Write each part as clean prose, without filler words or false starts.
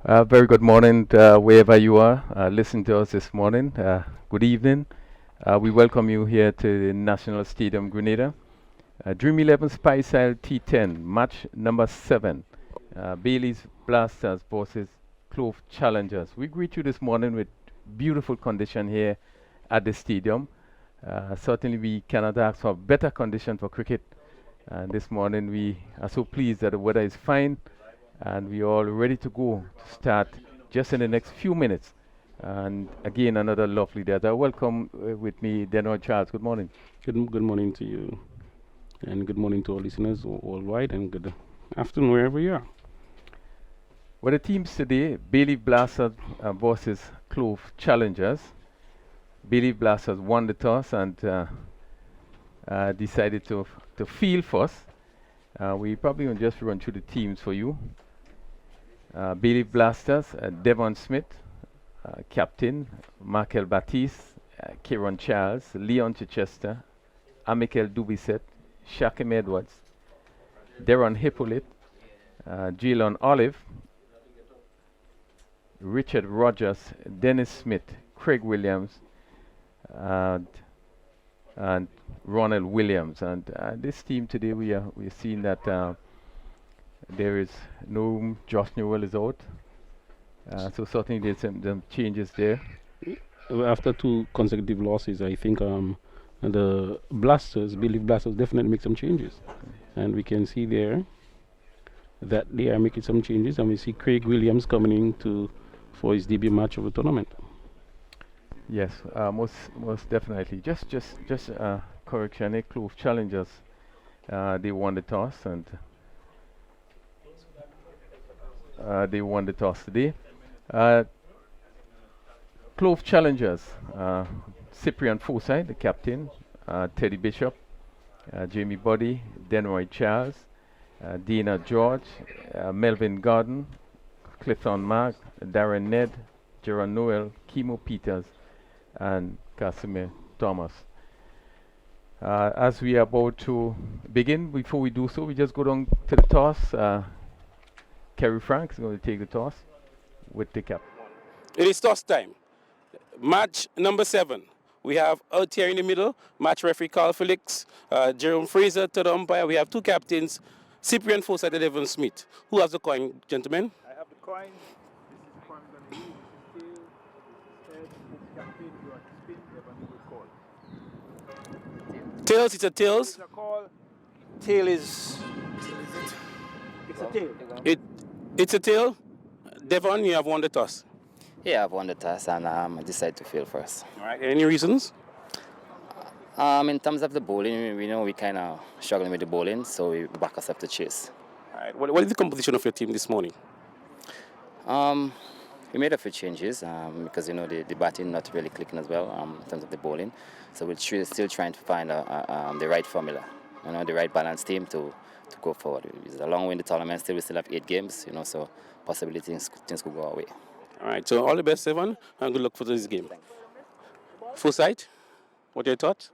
Very good morning, wherever you are. Listening to us this morning. Good evening. We welcome you here to the National Stadium, Grenada. Dream11 Spicile T10, match number 7. Bayleaf Blasters versus Clove Challengers. We greet you this morning with beautiful condition here at the stadium. Certainly, we cannot ask for better condition for cricket. And this morning, we are so pleased that the weather is fine and we are all ready to go to start just in the next few minutes. And again, another lovely day. I welcome with me Denroy Charles. Good morning. Good morning to you, and good morning to our listeners worldwide, and good afternoon wherever you are. Well, the teams today, Bayleaf Blasters versus Clove Challengers. Bayleaf Blasters won the toss and decided to field first. We probably will just run through the teams for you. Bayleaf Blasters, Devon Smith, captain, Markel Baptiste, Kieran Charles, Leon Chichester, Amikel Dubisset, Shakim Edwards, Darren Hippolyte, Jalen Olive, Richard Rogers, Dennis Smith, Craig Williams, and, and Ronald Williams. And this team today, we're seeing that there is no room. Josh Newell is out. So certainly there's some changes there. After two consecutive losses, I think the Bayleaf Blasters, definitely make some changes, and we can see there that they are making some changes, and we see Craig Williams coming in for his debut match of the tournament. Yes, most definitely. Just correction. Clove Challengers, they won the toss and they won the toss today. Clove Challengers, Cyprian Forsyth, the captain, Teddy Bishop, Jamie Buddy, Denroy Charles, Dina George, Melvin Garden, Clifton Mark, Darren Ned, Gerard Noel, Kimo Peters, and Casimir Thomas. As we are about to begin, before we do so, we just go down to the toss. Kerry Frank is going to take the toss with the cap. It is toss time. Match number 7. We have out here in the middle, match referee Carl Felix, Jerome Fraser to the umpire. We have two captains, Cyprian Forsyth and Devon Smith. Who has the coin, gentlemen? I have the coin. This is the coin I'm going to use. This is tail. This is head. This captain. You are to spin. Devon will call. Tails, it's a tails. It's a call. Tail is. It's a tail. It's a tail. Devon, you have won the toss. Yeah, I've won the toss and I decided to field first. All right. Any reasons? In terms of the bowling, we know we kind of struggling with the bowling, so we back us up to chase. All right. What is the composition of your team this morning? We made a few changes because the batting not really clicking as well in terms of the bowling. So we're still trying to find the right formula, the right balanced team to go forward. It's a long way in the tournament. We still have 8 games, so possibly things could go our way. All right. So all the best, Evan, and good luck for this game. Forsyth, what are your thoughts?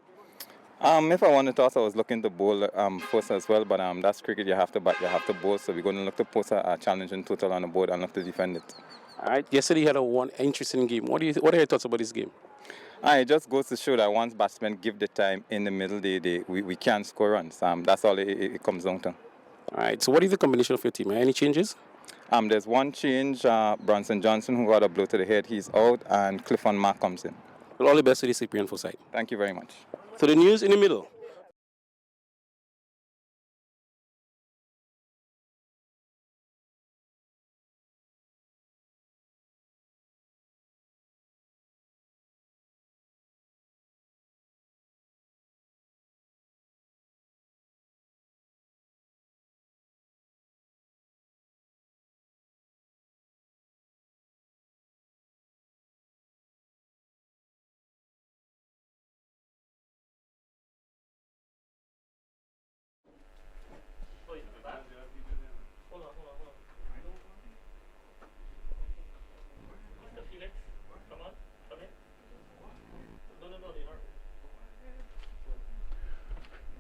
If I won the toss, I was looking to bowl first as well, but that's cricket. You have to bat, you have to bowl. So we're going to look to post a challenge in total on the board and look to defend it. All right. Yesterday you had one interesting game. What are your thoughts about this game? It just goes to show that once batsmen give the time in the middle, we can score runs. That's all it comes down to. All right. So what is the combination of your team? Any changes? There's one change. Bronson Johnson, who got a blow to the head, he's out, and Clifton Mark comes in. Well, all the best to the Cyprian Forsyth. Thank you very much. So the news in the middle.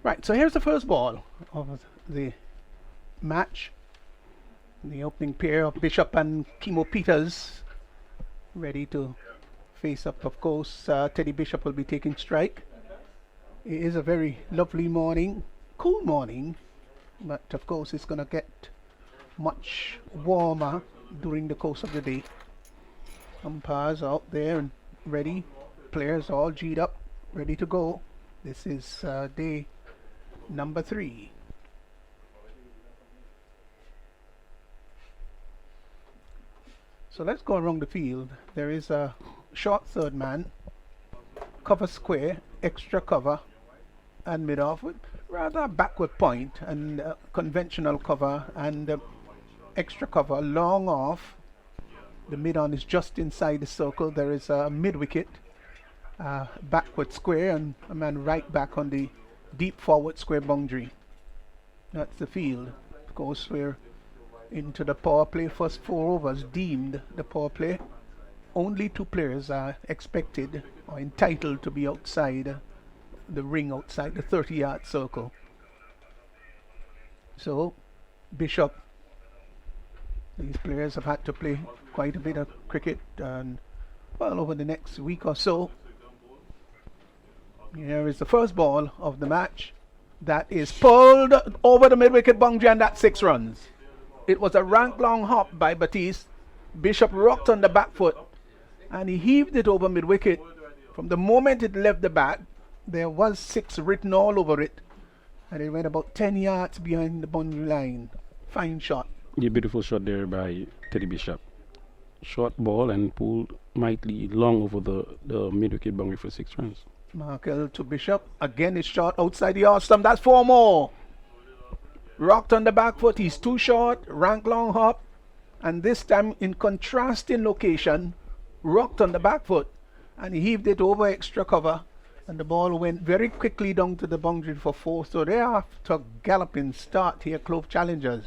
Right, so here's the first ball of the match. The opening pair of Bishop and Chemo Peters ready to face up. Of course, Teddy Bishop will be taking strike. It is a very lovely morning, cool morning, but of course it's going to get much warmer during the course of the day. Umpires out there and ready, players all G'd up, ready to go. This is day number 3. So let's go around the field. There is a short third man, cover square, extra cover, and mid off with rather backward point and conventional cover and extra cover long off. The mid on is just inside the circle. There is a mid wicket, backward square, and a man right back on the deep forward square boundary. That's the field. Of course, we're into the power play. First 4 overs deemed the power play. Only 2 players are expected or entitled to be outside the ring, outside the 30-yard circle. So Bishop, these players have had to play quite a bit of cricket, and well, over the next week or so. Here is the first ball of the match. That is pulled over the mid-wicket boundary, and that's 6 runs. It was a rank long hop by Batiste. Bishop rocked on the back foot and he heaved it over mid-wicket. From the moment it left the bat, there was 6 written all over it, and it went about 10 yards behind the boundary line. Fine shot. Yeah, beautiful shot there by Teddy Bishop. Short ball and pulled mightily long over the mid-wicket boundary for 6 runs. Markel to Bishop. Again, it's shot outside the off stump. That's 4 more. Rocked on the back foot. He's too short. Rank long hop. And this time in contrasting location, rocked on the back foot. And he heaved it over extra cover. And the ball went very quickly down to the boundary for 4. So they are after galloping start here, Clove Challengers.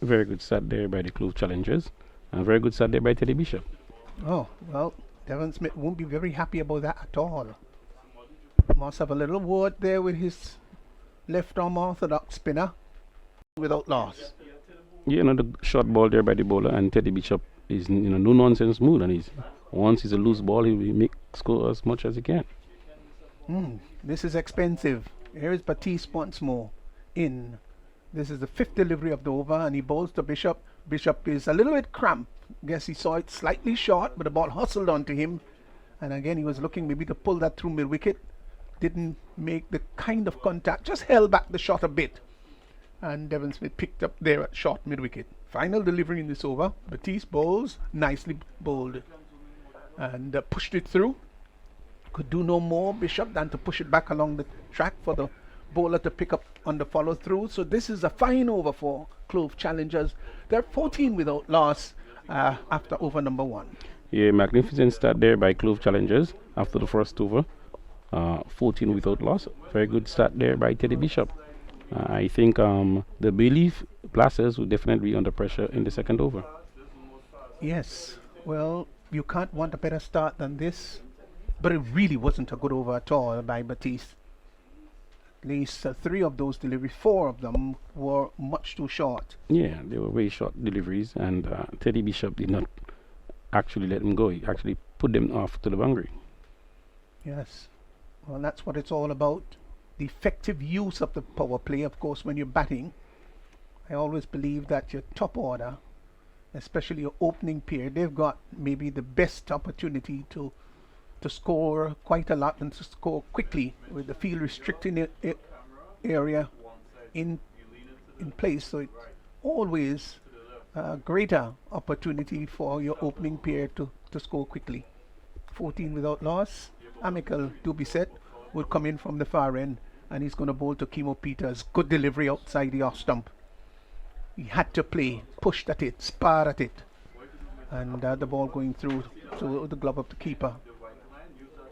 Very good start there by the Clove Challengers. And very good start there by Teddy Bishop. Oh, well, Devon Smith won't be very happy about that at all. Must have a little word there with his left arm orthodox spinner without loss. Yeah, another short ball there by the bowler, and Teddy Bishop is in a no nonsense mood, and once it's a loose ball, he will make score as much as he can. This is expensive. Here is Batiste once more in. This is the 5th delivery of the over, and he bowls to Bishop. Bishop is a little bit cramped. Guess he saw it slightly short, but the ball hustled onto him, and again he was looking maybe to pull that through mid wicket. Didn't make the kind of contact, just held back the shot a bit, and Devon Smith picked up there at short mid wicket. Final delivery in this over. Batiste bowls, nicely bowled, and pushed it through. Could do no more, Bishop, than to push it back along the track for the bowler to pick up on the follow through. So this is a fine over for Clove Challengers. They're 14 without loss after over number 1. Yeah, magnificent start there by Clove Challengers after the first over. 14 without loss. Very good start there by Teddy Bishop. I think the Bayleaf Blasters will definitely be under pressure in the second over. Yes, well, you can't want a better start than this, but it really wasn't a good over at all by Batiste. At least 3 of those deliveries, 4 of them were much too short. Yeah, they were very short deliveries, and Teddy Bishop did not actually let them go. He actually put them off to the boundary. Yes. Well, that's what it's all about. The effective use of the power play. Of course, when you're batting, I always believe that your top order, especially your opening pair, they've got maybe the best opportunity to score quite a lot and to score quickly with the field restricting area in place. So it's always a greater opportunity for your opening pair to score quickly. 14 without loss. Amical Dubisset will come in from the far end, and he's going to bowl to Chemo Peters. Good delivery outside the off stump. He had to play, pushed at it, sparred at it, and the ball going through to the glove of the keeper.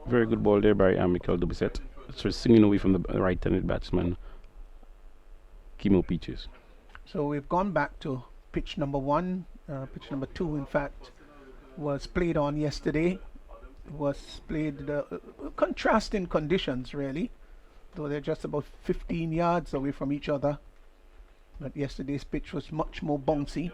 Very good ball there by Amical Dubisset. So singing away from the right-handed batsman, Chemo Peters. So we've gone back to pitch number 1. Pitch number 2, in fact, was played on yesterday. Was played contrasting conditions, really, though they're just about 15 yards away from each other. But yesterday's pitch was much more bouncy.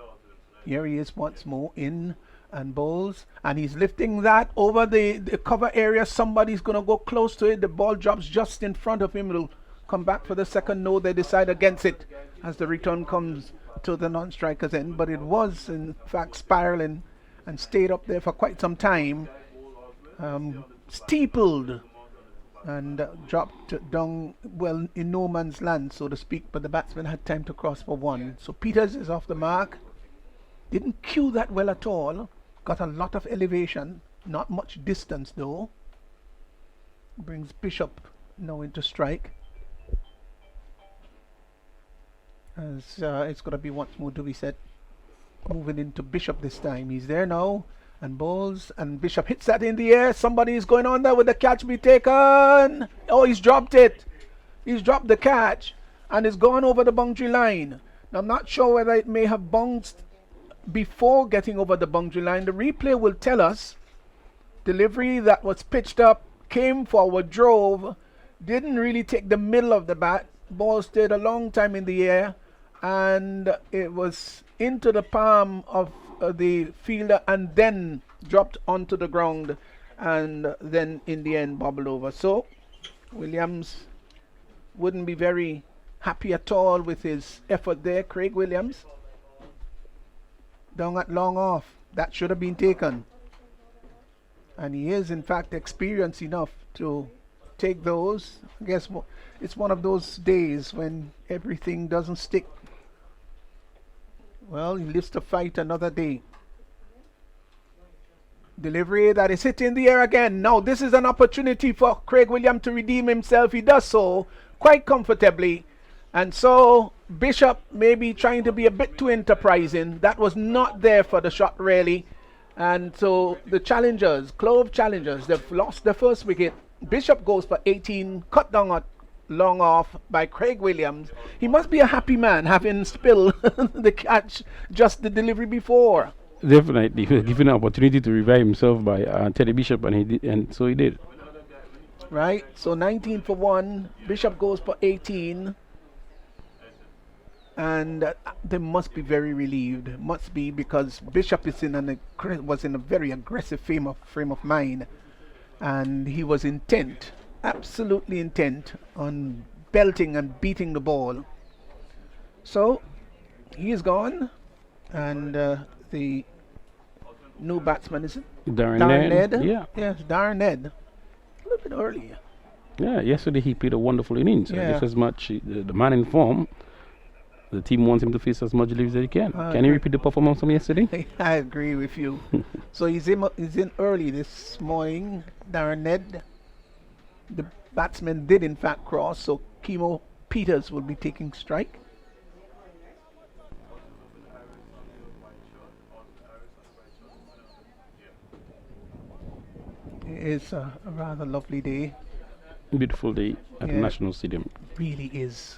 Here he is once more in and bowls, and he's lifting that over the cover area. Somebody's going to go close to it. The ball drops just in front of him. It'll come back for the second. No, they decide against it as the return comes to the non-striker's end, but it was in fact spiraling and stayed up there for quite some time. Steepled and dropped down, well, in no man's land, so to speak, but the batsman had time to cross for one. So Peters is off the mark. Didn't cue that well at all. Got a lot of elevation, not much distance though. Brings Bishop now into strike. As it's going to be once more, do we set. Moving into Bishop this time. He's there now. And bowls, and Bishop hits that in the air. Somebody is going on there. With the catch be taken? Oh, he's dropped it. He's dropped the catch and it's gone over the boundary line. Now, I'm not sure whether it may have bounced before getting over the boundary line. The replay will tell us. Delivery that was pitched up, came forward, drove, didn't really take the middle of the bat. Ball stayed a long time in the air, and it was into the palm of the fielder and then dropped onto the ground, and then in the end bobbled over. So Williams wouldn't be very happy at all with his effort there. Craig Williams down at long off. That should have been taken, and he is in fact experienced enough to take those. I guess it's one of those days when everything doesn't stick. Well, he lives to fight another day. Delivery that is hit in the air again. Now this is an opportunity for Craig Williams to redeem himself. He does so quite comfortably. And so Bishop may be trying to be a bit too enterprising. That was not there for the shot really. And so the challengers, Clove challengers, they've lost the first wicket. Bishop goes for 18, cut down at long off by Craig Williams. He must be a happy man having spilled the catch just the delivery before. Definitely, he was given an opportunity to revive himself by Teddy Bishop, and he did, and so he did. Right, so 19 for 1. Bishop goes for 18. And they must be very relieved. Must be, because Bishop is was in a very aggressive frame of mind, and he was intent, absolutely intent on belting and beating the ball. So he is gone, and the new batsman is Darren Ned. Yeah. Yes, Darren Ned. A little bit early. Yeah, yesterday he played a wonderful innings. Yeah. Just as much the man in form. The team wants him to face as much relief as he can. Can he repeat the performance from yesterday? I agree with you. So he's in early this morning, Darren Ned. The batsman did in fact cross, so Kimo Peters will be taking strike. It is a rather lovely day. Beautiful day at the National Stadium. Really is.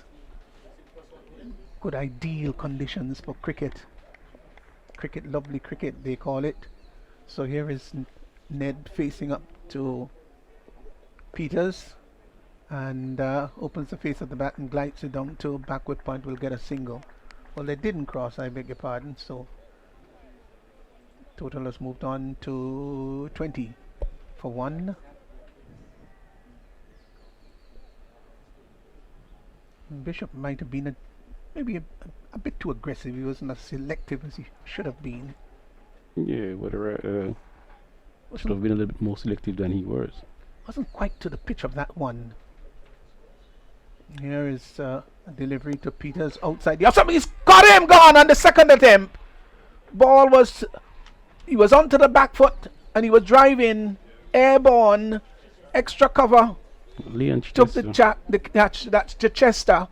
Good ideal conditions for cricket. Lovely cricket they call it. So here is Ned facing up to Peters, and opens the face of the bat and glides it down to backward point. Will get a single. Well, they didn't cross, I beg your pardon. So total has moved on to 20 for 1. Bishop might have been maybe a bit too aggressive. He wasn't as selective as he should have been. Yeah, whether should have been a little bit more selective than he was. Wasn't quite to the pitch of that one. Here is a delivery to Peters outside the outside. He's got him, gone on the second attempt. Ball was, he was onto the back foot and he was driving airborne, extra cover. Took the catch, that's Chichester.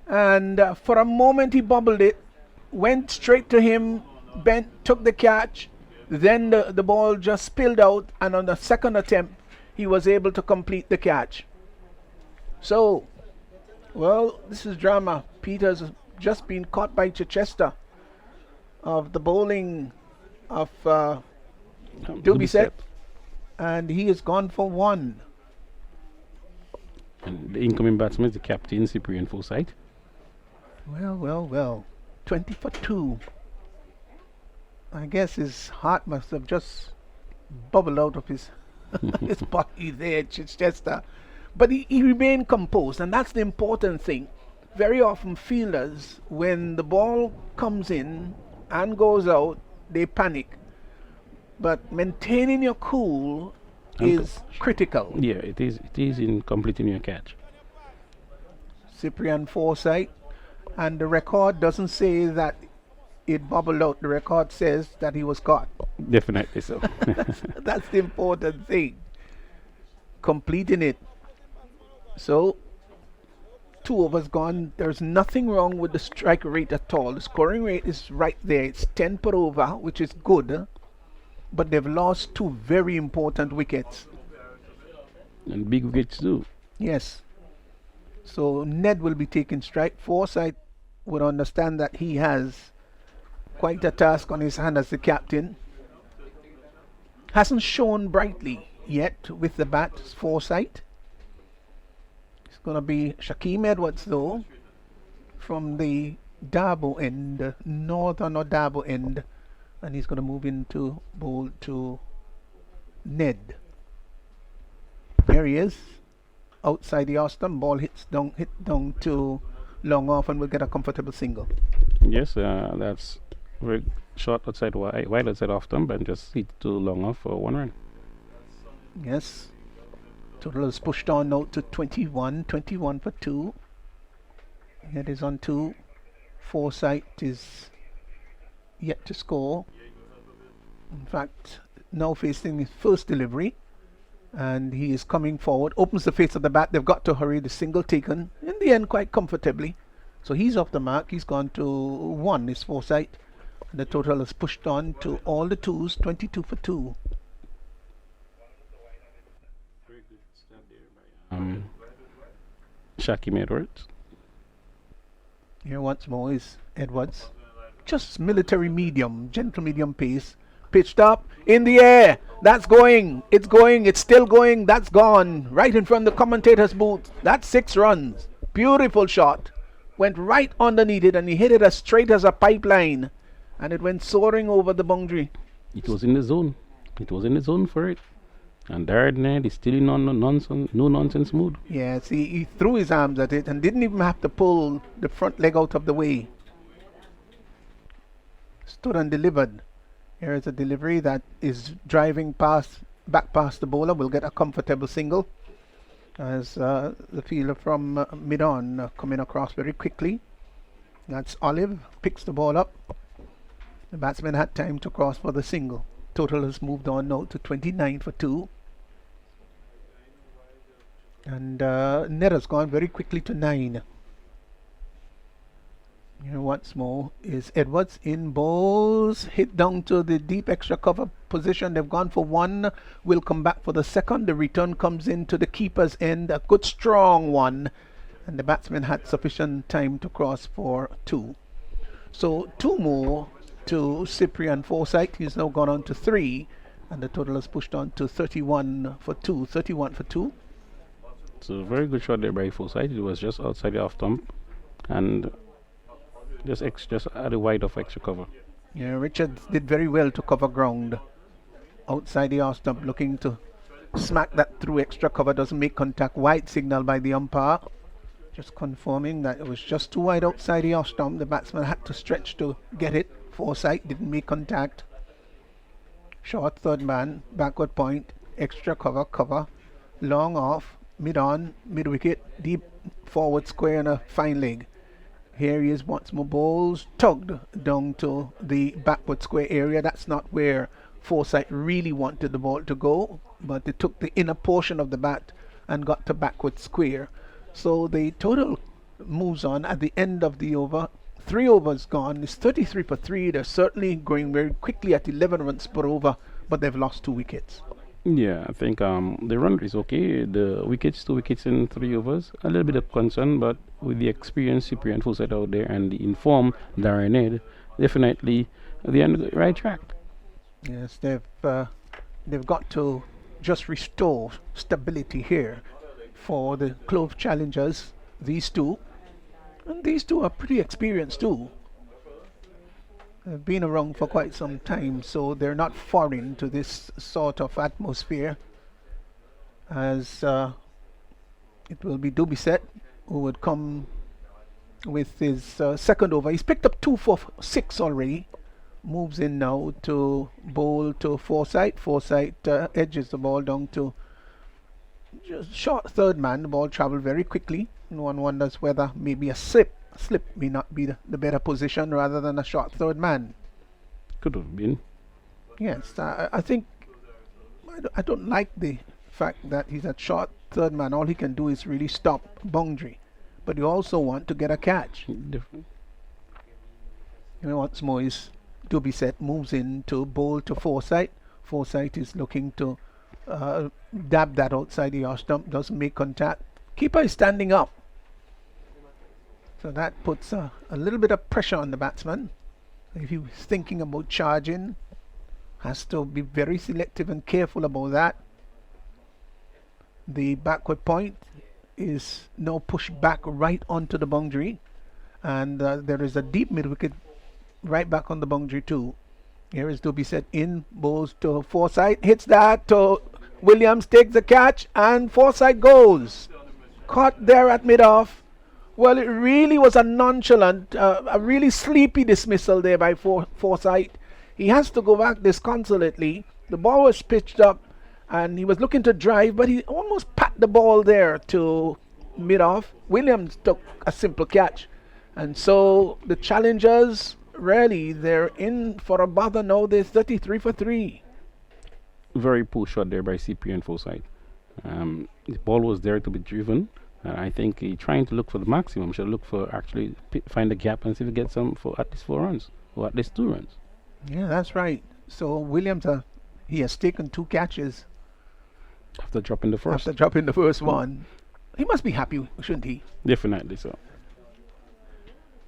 And for a moment he bobbled it, went straight to him, bent, took the catch, then the ball just spilled out, and on the second attempt he was able to complete the catch. So, well, this is drama. Peters has just been caught by Chichester of the bowling of Dubicet, and he is gone for 1. And the incoming batsman is the captain, Cyprian Forsyth. Well. 20 for 2. I guess his heart must have just bubbled out of his his body there. It's just but he remained composed, and that's the important thing. Very often fielders, when the ball comes in and goes out, they panic. But maintaining your cool is critical. Yeah, it is. It is in completing your catch. Cyprian Forsyth, and the record doesn't say that it bubbled out. The record says that he was caught. Definitely so. That's the important thing. Completing it. So, 2 overs gone. There's nothing wrong with the strike rate at all. The scoring rate is right there. It's 10 per over, which is good. But they've lost 2 very important wickets. And big wickets too. Yes. So Ned will be taking strike. Forsyth would understand that he has quite a task on his hand as the captain. Hasn't shown brightly yet with the bat, Forsyth. It's going to be Shaquem Edwards though, from the Dabo end, northern or Dabo end, and he's going to move into bowl to Ned. There he is, outside the Austin. Ball hit down to long off, and we'll get a comfortable single. Yes, that's very short outside wide outside off stump, and just hit to long off for 1 run. Yes. Total is pushed on now to 21 for 2. It is on 2. Forsyth is yet to score. In fact, now facing his first delivery, and he is coming forward, opens the face of the bat. They've got to hurry. The single taken in the end quite comfortably. So he's off the mark. He's gone to 1 is Forsyth, and the total is pushed on to all the 2s, 22 for 2. Shaquem Edwards. Here once more is Edwards. Just military medium, gentle medium pace. Pitched up, in the air. That's going. It's going. It's still going. That's gone. Right in front of the commentator's booth. That's 6 runs. Beautiful shot. Went right underneath it, and he hit it as straight as a pipeline. And it went soaring over the boundary. It was in the zone. It was in the zone for it. And there Ned is still in no nonsense mood. Yes, he threw his arms at it and didn't even have to pull the front leg out of the way. Stood and delivered. Here is a delivery that is driving back past the bowler. Will get a comfortable single as the fielder from mid-on coming across very quickly. That's Olive. Picks the ball up. The batsman had time to cross for the single. Total has moved on now to 29 for 2. And Ned has gone very quickly to 9. Here once more is Edwards in balls. Hit down to the deep extra cover position. They've gone for 1. Will come back for the second. The return comes into the keeper's end. A good strong one. And the batsman had sufficient time to cross for 2. So 2 more to Cyprian Forsyth. He's now gone on to 3, and the total is pushed on to 31 for 2. 31 for 2. So a very good shot there by Forsyth. It was just outside the off stump, and just at the wide of extra cover. Yeah, Richards did very well to cover ground outside the off stump, looking to smack that through extra cover. Doesn't make contact. Wide signal by the umpire, just confirming that it was just too wide outside the off stump. The batsman had to stretch to get it. Forsyth didn't make contact. Short third man, backward point, extra cover, long off, mid on, mid wicket, deep forward square and a fine leg. Here he is once more. Balls tugged down to the backward square area. That's not where Forsyth really wanted the ball to go, but it took the inner portion of the bat and got to backward square. So the total moves on at the end of the over. 3 overs gone. It's 33 for 3. They're certainly going very quickly at 11 runs per over, but they've lost 2 wickets. Yeah, I think the run is okay. The wickets, 2 wickets in 3 overs. A little bit of concern, but with the experienced Cyprian Forsyth out there and the informed Darren Ed, definitely they're on the right track. Yes, they've got to just restore stability here for the Clove challengers. These 2. And these 2 are pretty experienced too. They've been around for quite some time, so they're not foreign to this sort of atmosphere. As it will be Dubisset who would come with his second over. He's picked up 2 for 6 already. Moves in now to bowl to Forsyth. Forsyth edges the ball down to just short third man. The ball travelled very quickly, and one wonders whether maybe a slip may not be the better position rather than a short third man. Could have been. Yes, I think I don't like the fact that he's a short third man. All he can do is really stop boundary, but you also want to get a catch. Different. And once more is Dubisset moves in to bowl to Forsyth. Forsyth is looking to dab that outside the off stump, doesn't make contact. Keeper is standing up, so that puts a little bit of pressure on the batsman. If he was thinking about charging, has to be very selective and careful about that. The backward point is now pushed back right onto the boundary, and there is a deep mid wicket right back on the boundary too. Here is Dubisset in, bowls to Forsyth, hits that to Williams, takes the catch, and Forsyth goes. Caught there at mid-off. Well, it really was a nonchalant, a really sleepy dismissal there by Forsyth. He has to go back disconsolately. The ball was pitched up, and he was looking to drive, but he almost pat the ball there to mid-off. Williams took a simple catch. And so the challengers, really, they're in for a bother now. They're 33 for 3. Very poor shot there by CP and Forsyth. The ball was there to be driven. I think he trying to look for the maximum. Should look for actually find a gap and see if he gets some for at least 4 runs or at least 2 runs. Yeah, that's right. So Williams, he has taken 2 catches After dropping the first. after dropping the first one. He must be happy, shouldn't he? Definitely so.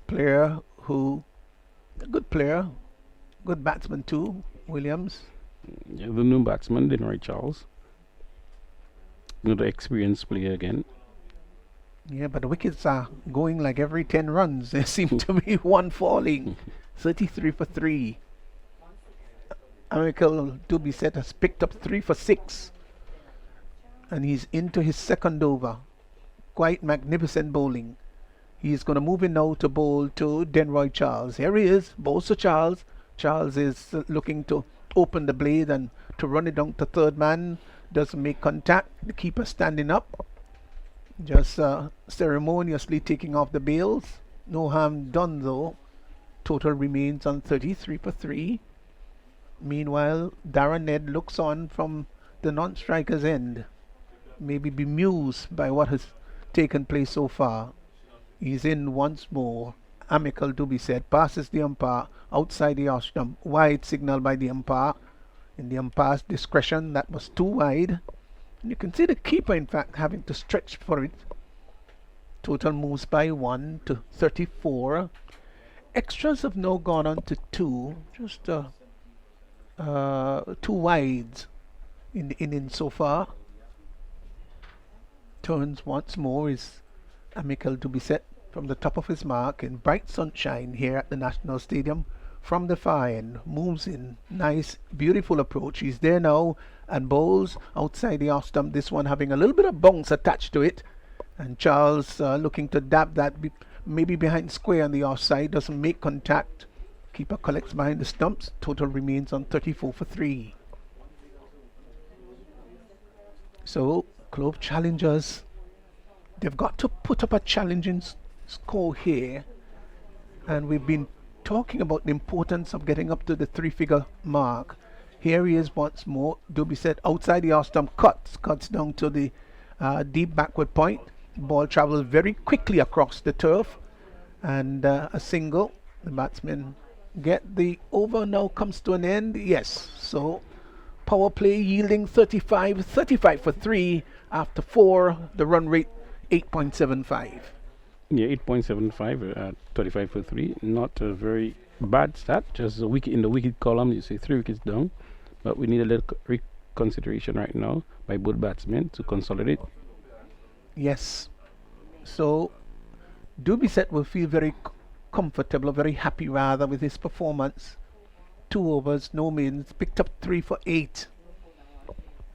Player who, a good player, good batsman too, Williams. Yeah, the new batsman, Denroy Charles. Another experienced player again. Yeah, but the wickets are going like every 10 runs. There seem to be one falling. 33 for 3. Amical Dubisset has picked up 3 for 6. And he's into his second over. Quite magnificent bowling. He's going to move in now to bowl to Denroy Charles. Here he is, bowls to Charles. Charles is looking to open the blade and to run it down to third man. Doesn't make contact. The keeper standing up. Just ceremoniously taking off the bails. No harm done though. Total remains on 33 for 3. Meanwhile, Darren Ned looks on from the non-striker's end. Maybe bemused by what has taken place so far. He's in once more. Amical Dubisset passes the umpire outside the off stump. Wide signal by the umpire. In the umpire's discretion, that was too wide. And you can see the keeper, in fact, having to stretch for it. Total moves by 1 to 34. Extras have now gone on to 2. Just 2 wides in the inning so far. Turns once more is Amical Dubisset from the top of his mark in bright sunshine here at the National Stadium. From the far end, moves in, nice, beautiful approach. He's there now and bowls outside the off stump. This one having a little bit of bounce attached to it. And Charles looking to dab that maybe behind square on the offside. Doesn't make contact. Keeper collects behind the stumps. Total remains on 34 for 3. So, Clove challengers, they've got to put up a challenging score here. And we've been talking about the importance of getting up to the 3-figure mark. Here he is once more. Dubisset outside the off stump, cuts down to the deep backward point. Ball travels very quickly across the turf, and a single. The batsmen get the over. Now comes to an end. Yes, so power play yielding 35 for 3 after 4. The run rate 8.75. Yeah, 8.75 at 35 for 3. Not a very bad stat. Just a wicket in the wicket column. You see 3 wickets down. But we need a little reconsideration right now by both batsmen to consolidate. Yes. So Dubisset will feel very comfortable, very happy rather with his performance. 2 overs, no means, picked up 3 for 8.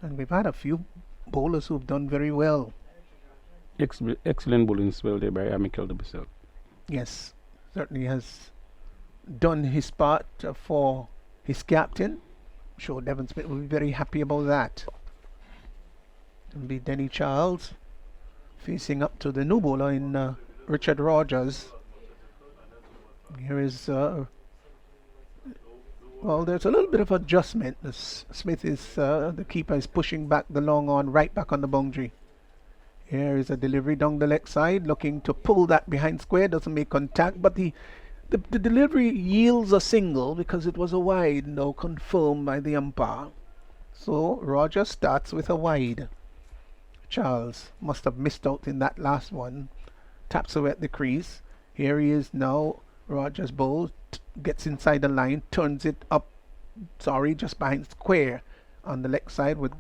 And we've had a few bowlers who've done very well. Excellent bowling spell there by Mikel de Bissell. Yes, certainly has done his part for his captain. I'm sure Devon Smith will be very happy about that. It'll be Denny Charles facing up to the new bowler in Richard Rogers. Here is well, there's a little bit of adjustment. Smith is the keeper is pushing back the long on, right back on the boundary. Here is a delivery down the leg side, looking to pull that behind square, doesn't make contact, but the delivery yields a single because it was a wide, now confirmed by the umpire. So Rogers starts with a wide. Charles must have missed out in that last one. Taps away at the crease. Here he is now. Rogers bowls, gets inside the line, turns it up, just behind square on the leg side, would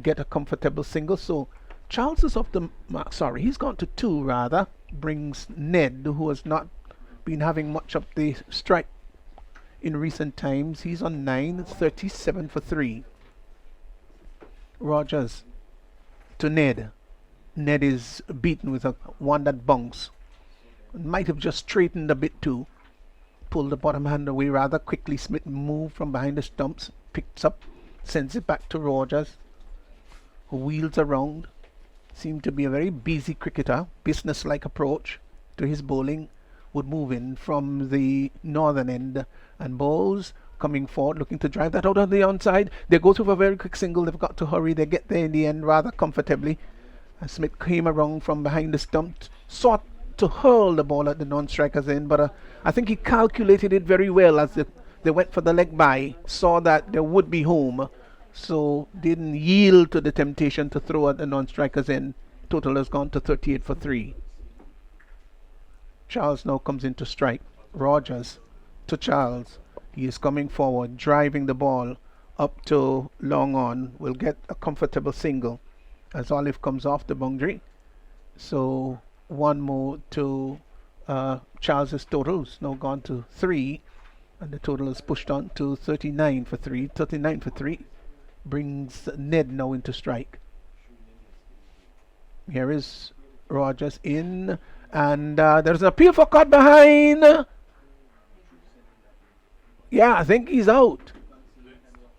get a comfortable single. So Charles is off the mark. He's gone to 2 rather. Brings Ned, who has not been having much of the strike in recent times. He's on 9. It's 37 for 3. Rogers to Ned. Ned is beaten with a one that bunks. Might have just straightened a bit too. Pulled the bottom hand away rather quickly. Smith moved from behind the stumps. Picks up. Sends it back to Rogers, who wheels around. Seemed to be a very busy cricketer. Business-like approach to his bowling. Would move in from the northern end and bowls coming forward, looking to drive that out on the onside. They go through for a very quick single. They've got to hurry. They get there in the end rather comfortably. And Smith came around from behind the stump, sought to hurl the ball at the non-strikers end, but I think he calculated it very well as they went for the leg by, saw that there would be home, so didn't yield to the temptation to throw at the non-strikers end. Total has gone to 38 for 3. Charles now comes in to strike. Rogers to Charles. He is coming forward, driving the ball up to long on. Will get a comfortable single as Olive comes off the boundary. So one more to Charles's total, who's now gone to 3, and the total is pushed on to 39 for 3. 39 for 3 brings Ned now into strike. Here is Rogers in, and there's an appeal for caught behind. Yeah, I think he's out.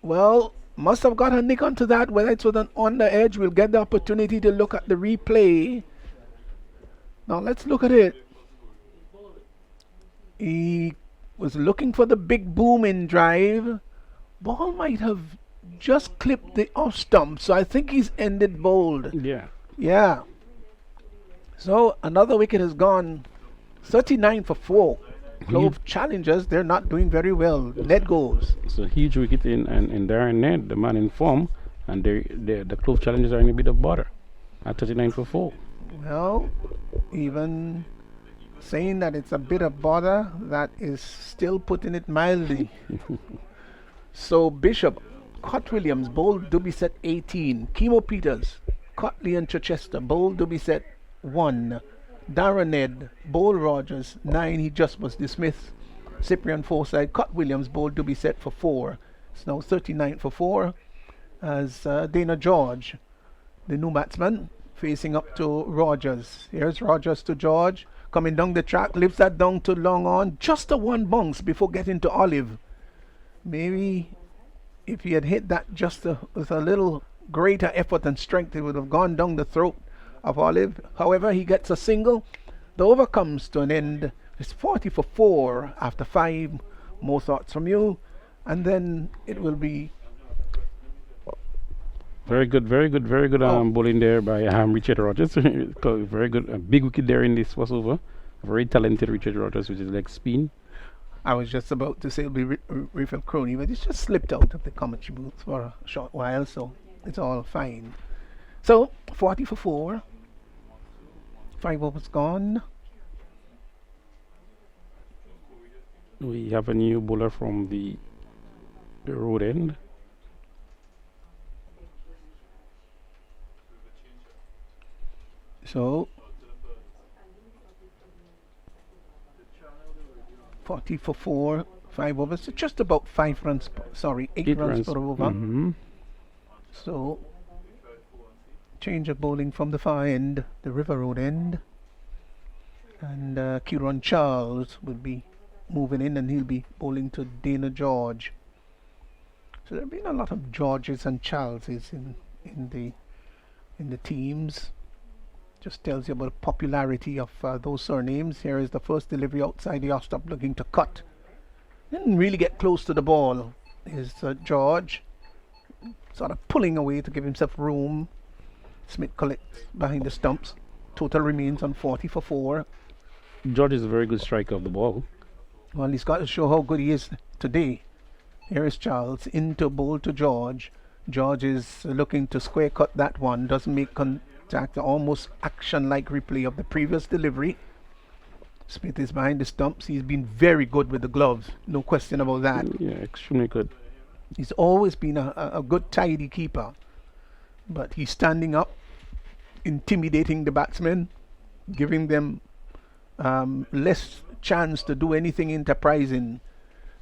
Well, must have got a nick onto that. Whether it's with an on the edge, we'll get the opportunity to look at the replay. Now let's look at it. He was looking for the big booming drive. Ball might have just clipped the off stump, so I think he's ended bowled. Yeah. So another wicket has gone. 39 for 4. Clove challengers, they're not doing very well. Ned goes. It's a huge wicket in Darren Ned, the man in form, and the Clove challengers are in a bit of bother at 39 for 4. Well, even saying that it's a bit of bother, that is still putting it mildly. So Bishop, Cott Williams, bowled Dubiset 18. Chemo Peters, Cotley and Chichester, bowled Dubiset 1. Darren Ned, bowled Rogers 9. He just was dismissed. Cyprian Forsyth, Cott Williams, bowled Dubiset for 4. It's now 39 for 4 as Dana George, the new batsman, facing up to Rogers. Here's Rogers to George, coming down the track, lifts that down to long on. Just a one bounce before getting to Olive. Maybe if he had hit that just with a little greater effort and strength, it would have gone down the throat of Olive. However, he gets a single. The over comes to an end. It's 40 for 4 after 5. More thoughts from you, and then it will be very good bowling there by Richard Rogers. Very good, a big wicket there in this first over. Very talented Richard Rogers with his leg spin. I was just about to say it'll be Raphael Crony, but it's just slipped out of the commentary booth for a short while, so it's all fine. So 40 for 4. 5 overs gone. We have a new bowler from the road end. So 40 for 4, 5 overs. So just about 5 runs, 8 8 runs runs. per over. Mm-hmm. So, change of bowling from the far end, the River Road end. And Kieran Charles will be moving in, and he'll be bowling to Dana George. So there have been a lot of Georges and Charleses in the teams. Just tells you about the popularity of those surnames. Here is the first delivery outside the off stump, looking to cut. Didn't really get close to the ball. Is George sort of pulling away to give himself room. Smith collects behind the stumps. Total remains on 40 for 4. George is a very good striker of the ball. Well, he's got to show how good he is today. Here is Charles into bowl to George. George is looking to square cut that one. Doesn't make contact. Almost action-like replay of the previous delivery. Smith is behind the stumps. He's been very good with the gloves. No question about that. Yeah, extremely good. He's always been a good tidy keeper. But he's standing up, intimidating the batsmen, giving them less chance to do anything enterprising.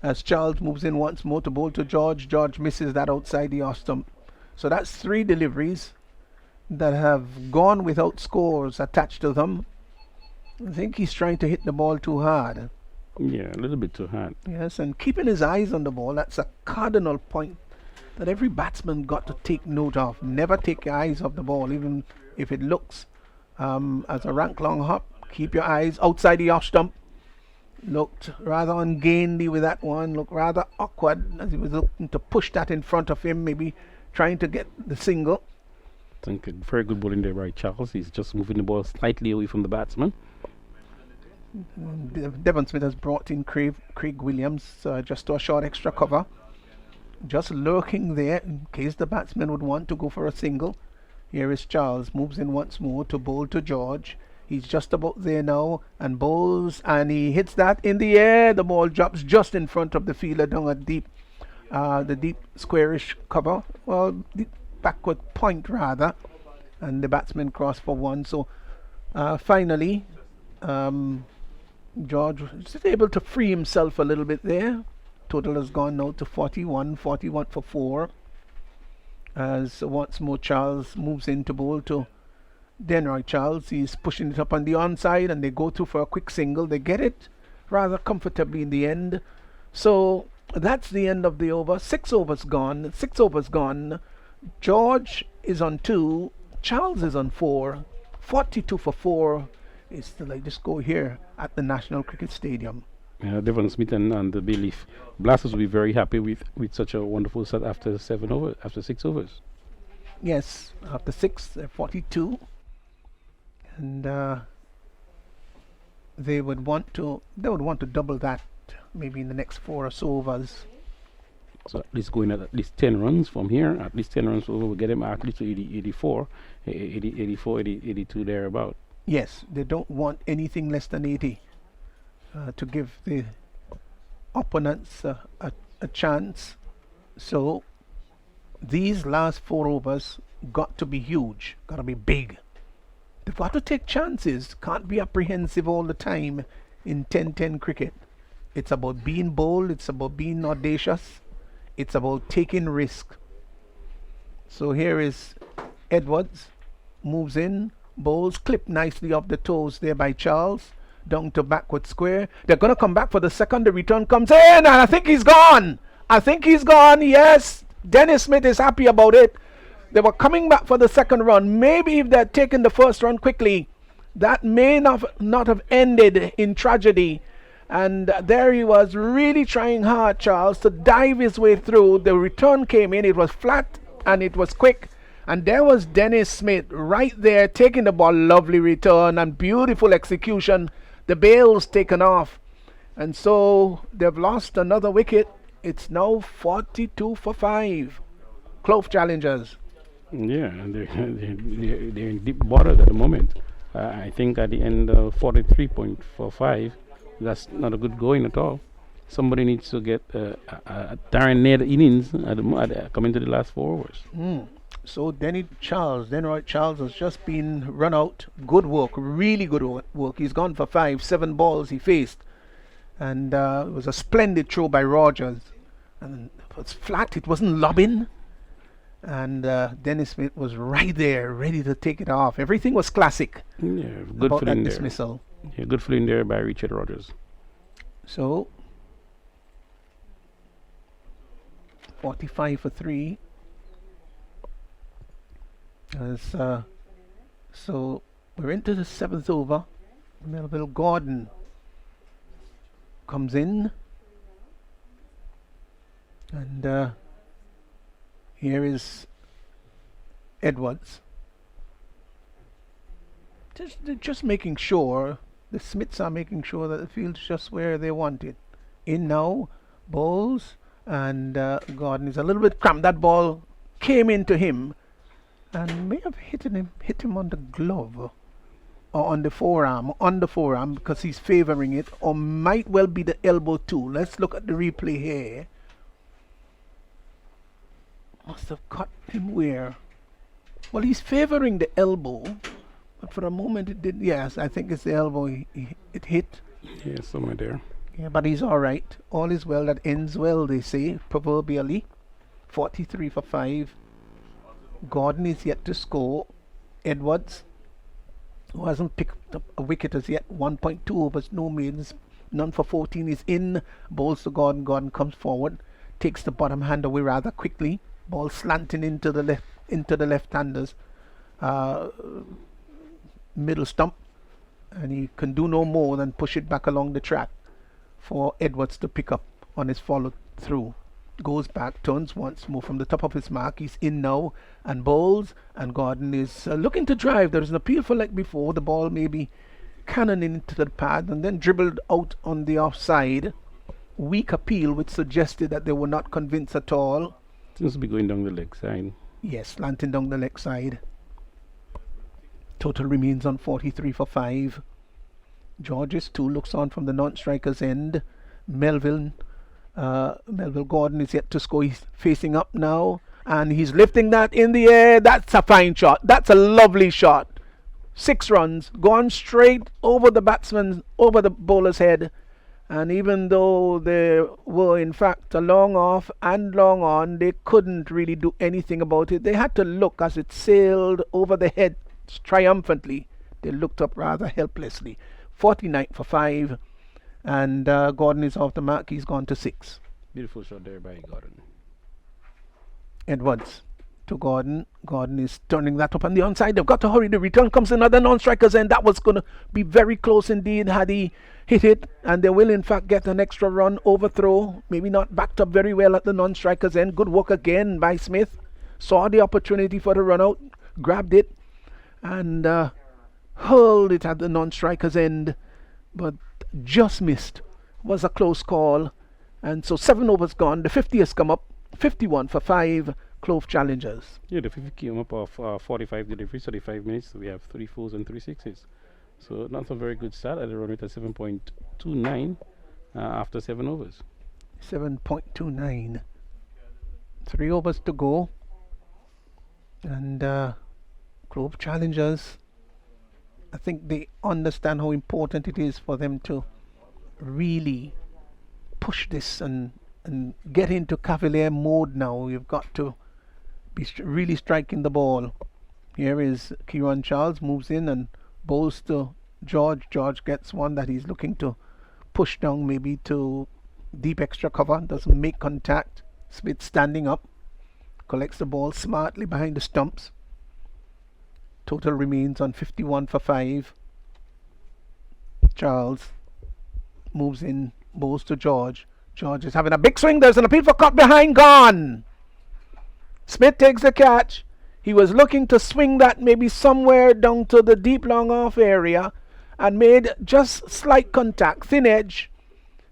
As Charles moves in once more to bowl to George, George misses that outside the off stump. So that's 3 deliveries that have gone without scores attached to them. I think he's trying to hit the ball too hard. Yeah, a little bit too hard. Yes, and keeping his eyes on the ball, that's a cardinal point that every batsman got to take note of. Never take your eyes off the ball, even if it looks as a rank long hop. Keep your eyes outside the off stump. Looked rather ungainly with that one, looked rather awkward as he was looking to push that in front of him, maybe trying to get the single. I think a very good bowling there by Charles. He's just moving the ball slightly away from the batsman. Devon Smith has brought in Craig Williams just to a short extra cover. Just lurking there in case the batsman would want to go for a single. Here is Charles, moves in once more to bowl to George. He's just about there now and bowls, and he hits that in the air. The ball drops just in front of the fielder down at the deep squarish cover. Well, deep backward point rather. And the batsman crossed for 1. So finally, George was able to free himself a little bit there. Total has gone now to 41 for 4. As once more Charles moves in to bowl to Denroy Charles. He's pushing it up on the onside, and they go through for a quick single. They get it rather comfortably in the end. So that's the end of the over. 6 overs gone. 6 overs gone. George is on 2. Charles is on 4. 42 for 4 is the latest score here at the National Cricket Stadium. Devon Smith and the Bayleaf Blasters will be very happy with such a wonderful set after 6 overs. Yes, after 6, 42. And they would want to double that maybe in the next 4 or so overs. So at least going at least 10 runs from here. At least 10 runs over will get them at least to 84, 82 thereabout. Yes, they don't want anything less than 80 to give the opponents a chance. So these last 4 overs got to be huge, got to be big. They've got to take chances, can't be apprehensive all the time in 10-10 cricket. It's about being bold, it's about being audacious, it's about taking risk. So here is Edwards, moves in, bowls, clipped nicely off the toes there by Charles, down to backward square. They're going to come back for the second. The return comes in, and I think he's gone. Yes, Dennis Smith is happy about it. They were coming back for the second run. Maybe if they had taken the first run quickly, that may not have ended in tragedy. And there he was, really trying hard, Charles, to dive his way through. The return came in. It was flat and it was quick. And there was Dennis Smith right there taking the ball. Lovely return and beautiful execution. The bail's taken off. And so they've lost another wicket. It's now 42 for 5. Clove challengers. Yeah, and they're in deep water at the moment. I think at the end of 43.45, that's not a good going at all. Somebody needs to get Darren Ned innings coming to the last 4 overs. So Denroy Charles has just been run out. Good work, really good work. He's gone for 5, 7 balls he faced. And it was a splendid throw by Rogers. And it was flat, it wasn't lobbing. And Dennis Smith was right there, ready to take it off. Everything was classic Yeah, good about that feeling there. dismissal. Yeah, good feeling there by Richard Rogers. So 45 for 3. As so we're into the 7th over. Melville Gordon comes in, and here is Edwards. They're just making sure, the Smiths are making sure that the field's just where they want it. In now, Bowles, and Gordon is a little bit cramped. That ball came into him and may have hit him on the glove or on the forearm, because he's favoring it, or might well be the elbow too. Let's look at the replay here. Must have cut him where? Well, he's favoring the elbow, but for a moment it did. Yes, I think it's the elbow it hit. Yeah, somewhere there. Yeah, but he's all right. All is well that ends well, they say, proverbially. 43 for 5. Gordon is yet to score. Edwards, who hasn't picked up a wicket as yet, 1.2 overs, no maidens, none for 14, is in. Bowls to Gordon. Gordon comes forward, takes the bottom hand away rather quickly. Ball slanting into the left-handers, middle stump, and he can do no more than push it back along the track for Edwards to pick up on his follow through. Goes back, turns once more from the top of his mark. He's in now and bowls, and Gordon is looking to drive. There is an appeal for like before. The ball maybe cannoning into the pad and then dribbled out on the offside. Weak appeal, which suggested that they were not convinced at all. Seems to be going down the leg side. Yes, slanting down the leg side. Total remains on 43 for 5. Georges too looks on from the non-striker's end. Melville Gordon is yet to score. He's facing up now, and he's lifting that in the air. That's a fine shot. That's a lovely shot. 6 runs, gone straight over the batsman, over the bowler's head. And even though they were in fact a long off and long on, they couldn't really do anything about it. They had to look as it sailed over the head triumphantly. They looked up rather helplessly. 49 for 5. And Gordon is off the mark. He's gone to 6. Beautiful shot there by Gordon. Edwards to Gordon. Gordon is turning that up on the onside. They've got to hurry. The return comes another non-striker's end. That was going to be very close indeed had he hit it. And they will in fact get an extra run overthrow. Maybe not backed up very well at the non-striker's end. Good work again by Smith. Saw the opportunity for the run out. Grabbed it. And hurled it at the non-striker's end. But just missed. Was a close call. And so 7 overs gone. The 50 has come up. 51 for 5. Clove challengers. Yeah, the 50 came up of 45 deliveries, 35 minutes. We have 3 4s and 3 6s. So not a very good start at the run rate at 7.29 after 7 overs. 7.29. 3 overs to go. And Clove challengers, I think they understand how important it is for them to really push this and get into Cavalier mode now. You've got to be really striking the ball. Here is Kieran Charles, moves in and bowls to George. George gets one that he's looking to push down maybe to deep extra cover. Doesn't make contact. Smith standing up. Collects the ball smartly behind the stumps. Total remains on 51 for 5. Charles moves in, bowls to George. George is having a big swing. There's an appeal for cut behind. Gone. Smith takes the catch. He was looking to swing that maybe somewhere down to the deep long off area and made just slight contact, thin edge.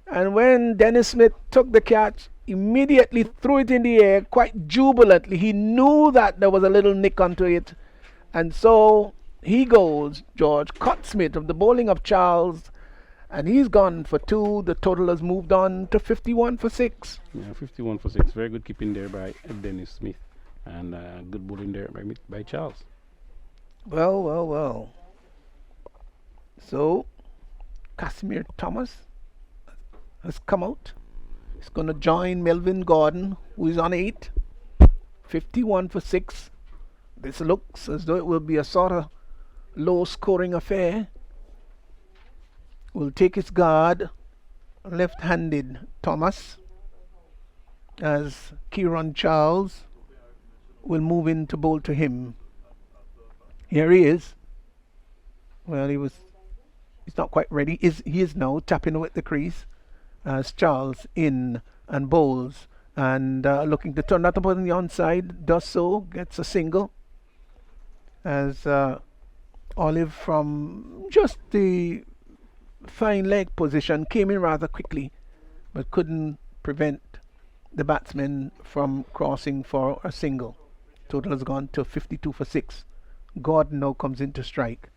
And when Dennis Smith took the catch, immediately threw it in the air quite jubilantly. He knew that there was a little nick onto it. And so he goes, George, cut Smith of the bowling of Charles, and he's gone for 2. The total has moved on to 51 for 6. Yeah, 51 for 6. Very good keeping there by Dennis Smith, and good bowling there by Charles. Well. So, Casimir Thomas has come out. He's going to join Melvin Gordon, who is on 8. 51 for 6. This looks as though it will be a sort of low-scoring affair. Will take his guard, left-handed Thomas, as Kieran Charles will move in to bowl to him. Here he is. Well, he's not quite ready. He is now tapping away at the crease as Charles in and bowls and looking to turn that up on the onside. Does so, gets a single as Olive from just the fine leg position came in rather quickly but couldn't prevent the batsman from crossing for a single. Total has gone to 52 for 6. Gordon now comes in to strike.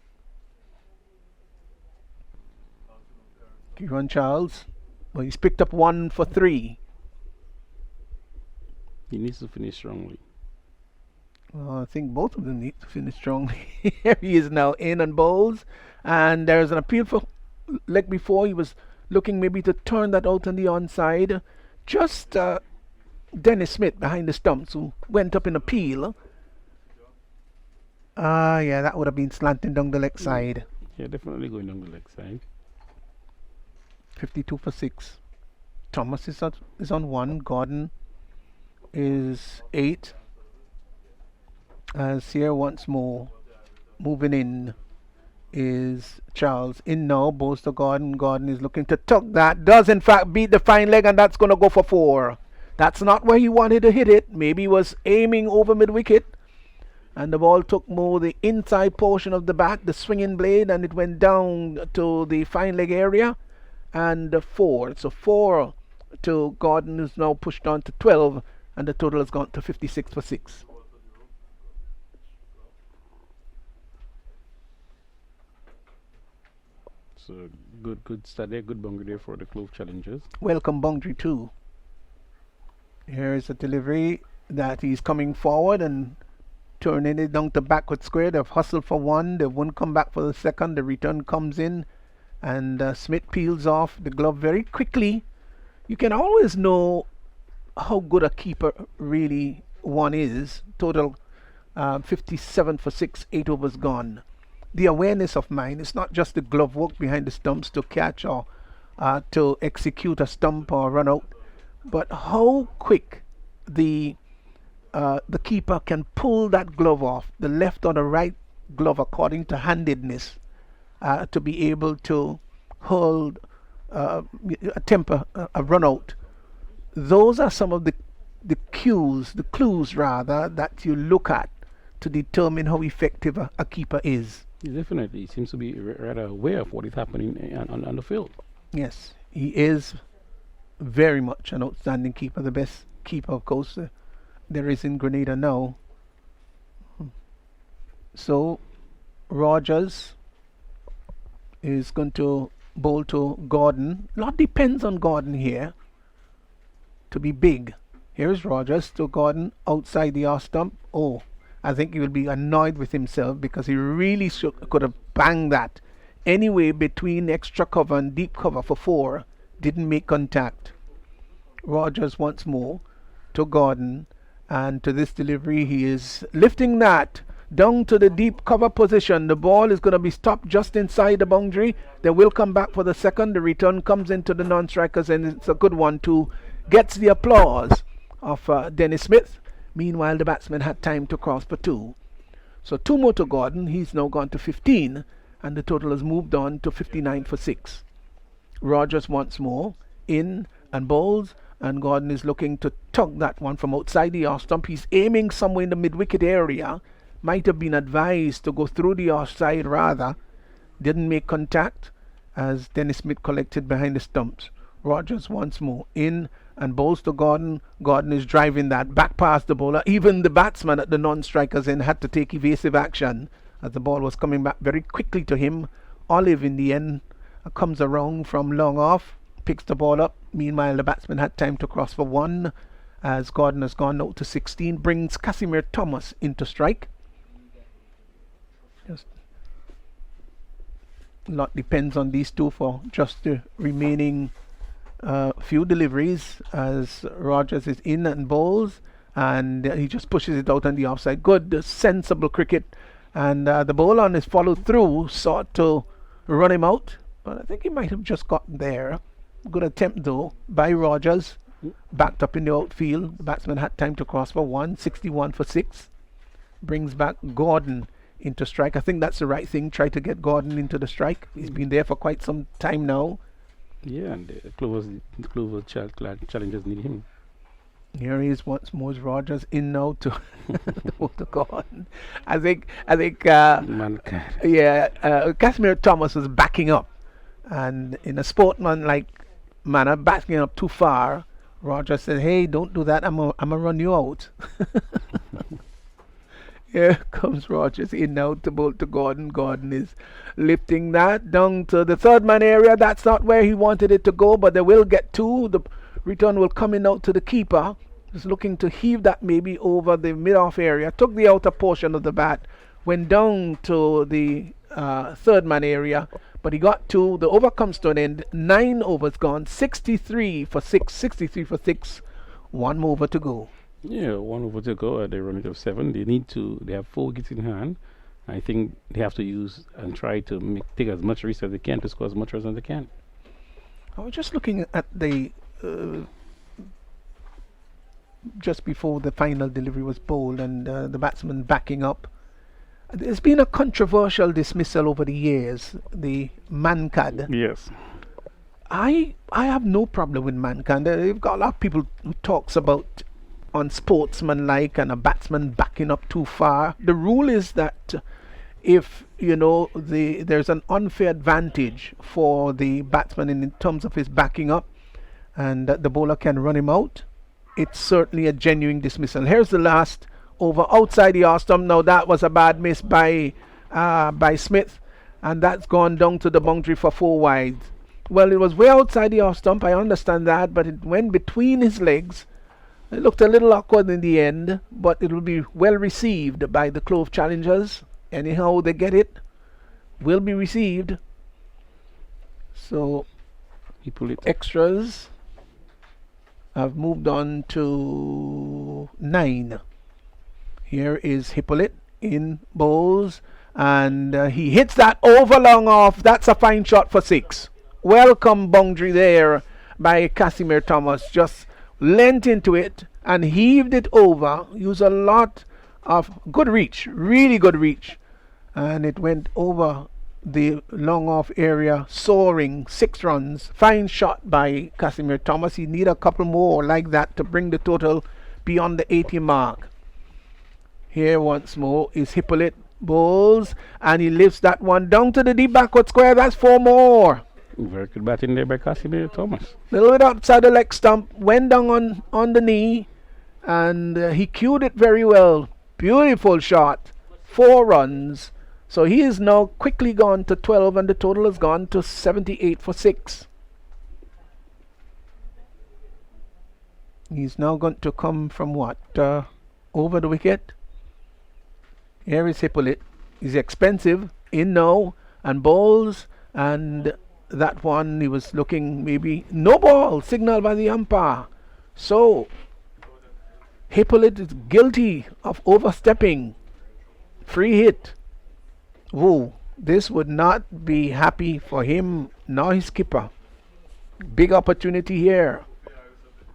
Kieran Charles, well, he's picked up 1 for 3. He needs to finish strongly. Well, I think both of them need to finish strongly. Here he is now in and bowls, and there's an appeal for leg before. He was looking maybe to turn that out on the onside. Just Dennis Smith behind the stumps who went up in appeal. Yeah, that would have been slanting down the leg side. Yeah, definitely going down the leg side. 52 for 6. Thomas is on 1. Gordon is 8. As here once more, moving in is Charles. In now, bowls to Gordon. Gordon is looking to tuck that. Does in fact beat the fine leg, and that's going to go for 4. That's not where he wanted to hit it. Maybe he was aiming over mid-wicket, and the ball took more the inside portion of the bat, the swinging blade, and it went down to the fine leg area. And 4. So 4 to Gordon, who's now pushed on to 12, and the total has gone to 56 for 6. So good start there, good boundary there for the Clove challengers. Welcome boundary 2. Here is a delivery that he's coming forward and turning it down to backward square. They've hustled for 1. They won't come back for the second. The return comes in, and Smith peels off the glove very quickly. You can always know how good a keeper really one is. Total 57 for 6, 8 overs gone. The awareness of mind, it's not just the glove work behind the stumps to catch or to execute a stump or run out, but how quick the keeper can pull that glove off, the left or the right glove according to handedness, to be able to hold a run out. Those are some of the clues rather, that you look at to determine how effective a keeper is. Yeah, definitely. He seems to be rather aware of what is happening on the field. Yes, he is very much an outstanding keeper, the best keeper, of course, there is in Grenada now. So Rogers is going to bowl to Gordon. A lot depends on Gordon here to be big. Here's Rogers to Gordon outside the off stump. Oh, I think he will be annoyed with himself because he really could have banged that. Anyway, between extra cover and deep cover for 4, didn't make contact. Rogers once more to Gordon, and to this delivery he is lifting that down to the deep cover position. The ball is going to be stopped just inside the boundary. They will come back for the second. The return comes into the non-strikers, and it's a good one too. Gets the applause of Dennis Smith. Meanwhile, the batsman had time to cross for 2. So 2 more to Gordon. He's now gone to 15, and the total has moved on to 59 for 6. Rogers once more in and bowls, and Gordon is looking to tug that one from outside the off stump. He's aiming somewhere in the mid-wicket area. Might have been advised to go through the offside rather. Didn't make contact as Dennis Smith collected behind the stumps. Rogers once more in and bowls to Gordon. Gordon is driving that back past the bowler. Even the batsman at the non-strikers end had to take evasive action as the ball was coming back very quickly to him. Olive in the end comes around from long off, picks the ball up. Meanwhile, the batsman had time to cross for 1 as Gordon has gone out to 16, brings Casimir Thomas into strike. Just a lot depends on these two for just the remaining few deliveries as Rogers is in and bowls, and he just pushes it out on the offside. Good, sensible cricket. And the bowler on his follow through sought to run him out, but I think he might have just gotten there. Good attempt though by Rogers, backed up in the outfield. The batsman had time to cross for 161 for 6. Brings back Gordon into strike. I think that's the right thing. Try to get Gordon into the strike. He's been there for quite some time now. Yeah, and the Clover challengers need him. Here he is once more. Rogers in now to to Gordon. I think Casimir Thomas was backing up, and in a sportsman-like manner, backing up too far. Rogers said, "Hey, don't do that. I'm gonna run you out." Here comes Rogers in now to bowl to Gordon. Gordon is lifting that down to the third man area. That's not where he wanted it to go, but they will get two. The return will come in out to the keeper. Just looking to heave that maybe over the mid-off area. Took the outer portion of the bat. Went down to the third man area, but he got two. The over comes to an end. 9 overs gone. 63 for 6. 63 for 6. 1 over to go. Yeah, 1 over to go at the run rate of 7. They have 4 wickets in hand. I think they have to use and try to take as much risk as they can to score as much runs as they can. I was just looking at the just before the final delivery was bowled, and the batsman backing up. There's been a controversial dismissal over the years, the Mankad. Yes. I have no problem with Mankad. You've got a lot of people who talks about unsportsmanlike and a batsman backing up too far. The rule is that if there's an unfair advantage for the batsman in terms of his backing up, and that the bowler can run him out, it's certainly a genuine dismissal. Here's the last over outside the off stump. Now that was a bad miss by Smith, and that's gone down to the boundary for 4 wide. Well, it was way outside the off stump, I understand that, but it went between his legs. It looked a little awkward in the end, but it will be well received by the Clove challengers. Anyhow they get it, will be received. So extras have moved on to 9. Here is Hippolyte in bowls, and he hits that over long off. That's a fine shot for 6. Welcome boundary there by Casimir Thomas. Just leant into it and heaved it over. Used a lot of good reach, really good reach, and it went over the long off area, soaring. 6 runs. Fine shot by Casimir Thomas. He need a couple more like that to bring the total beyond the 80 mark. Here once more is Hippolyte bowls, and he lifts that one down to the deep backward square. That's 4 more. Very good batting there by Casimir Thomas. Little bit outside the leg stump, went down on the knee, and he cued it very well. Beautiful shot. 4 runs. So he is now quickly gone to 12, and the total has gone to 78 for 6. He's now going to come from what? Over the wicket. Here is Hippolyte. He's expensive in now and bowls, and that one he was looking maybe no ball, signal by the umpire. So Hippolyte is guilty of overstepping. Free hit. Whoa, this would not be happy for him nor his skipper. Big opportunity here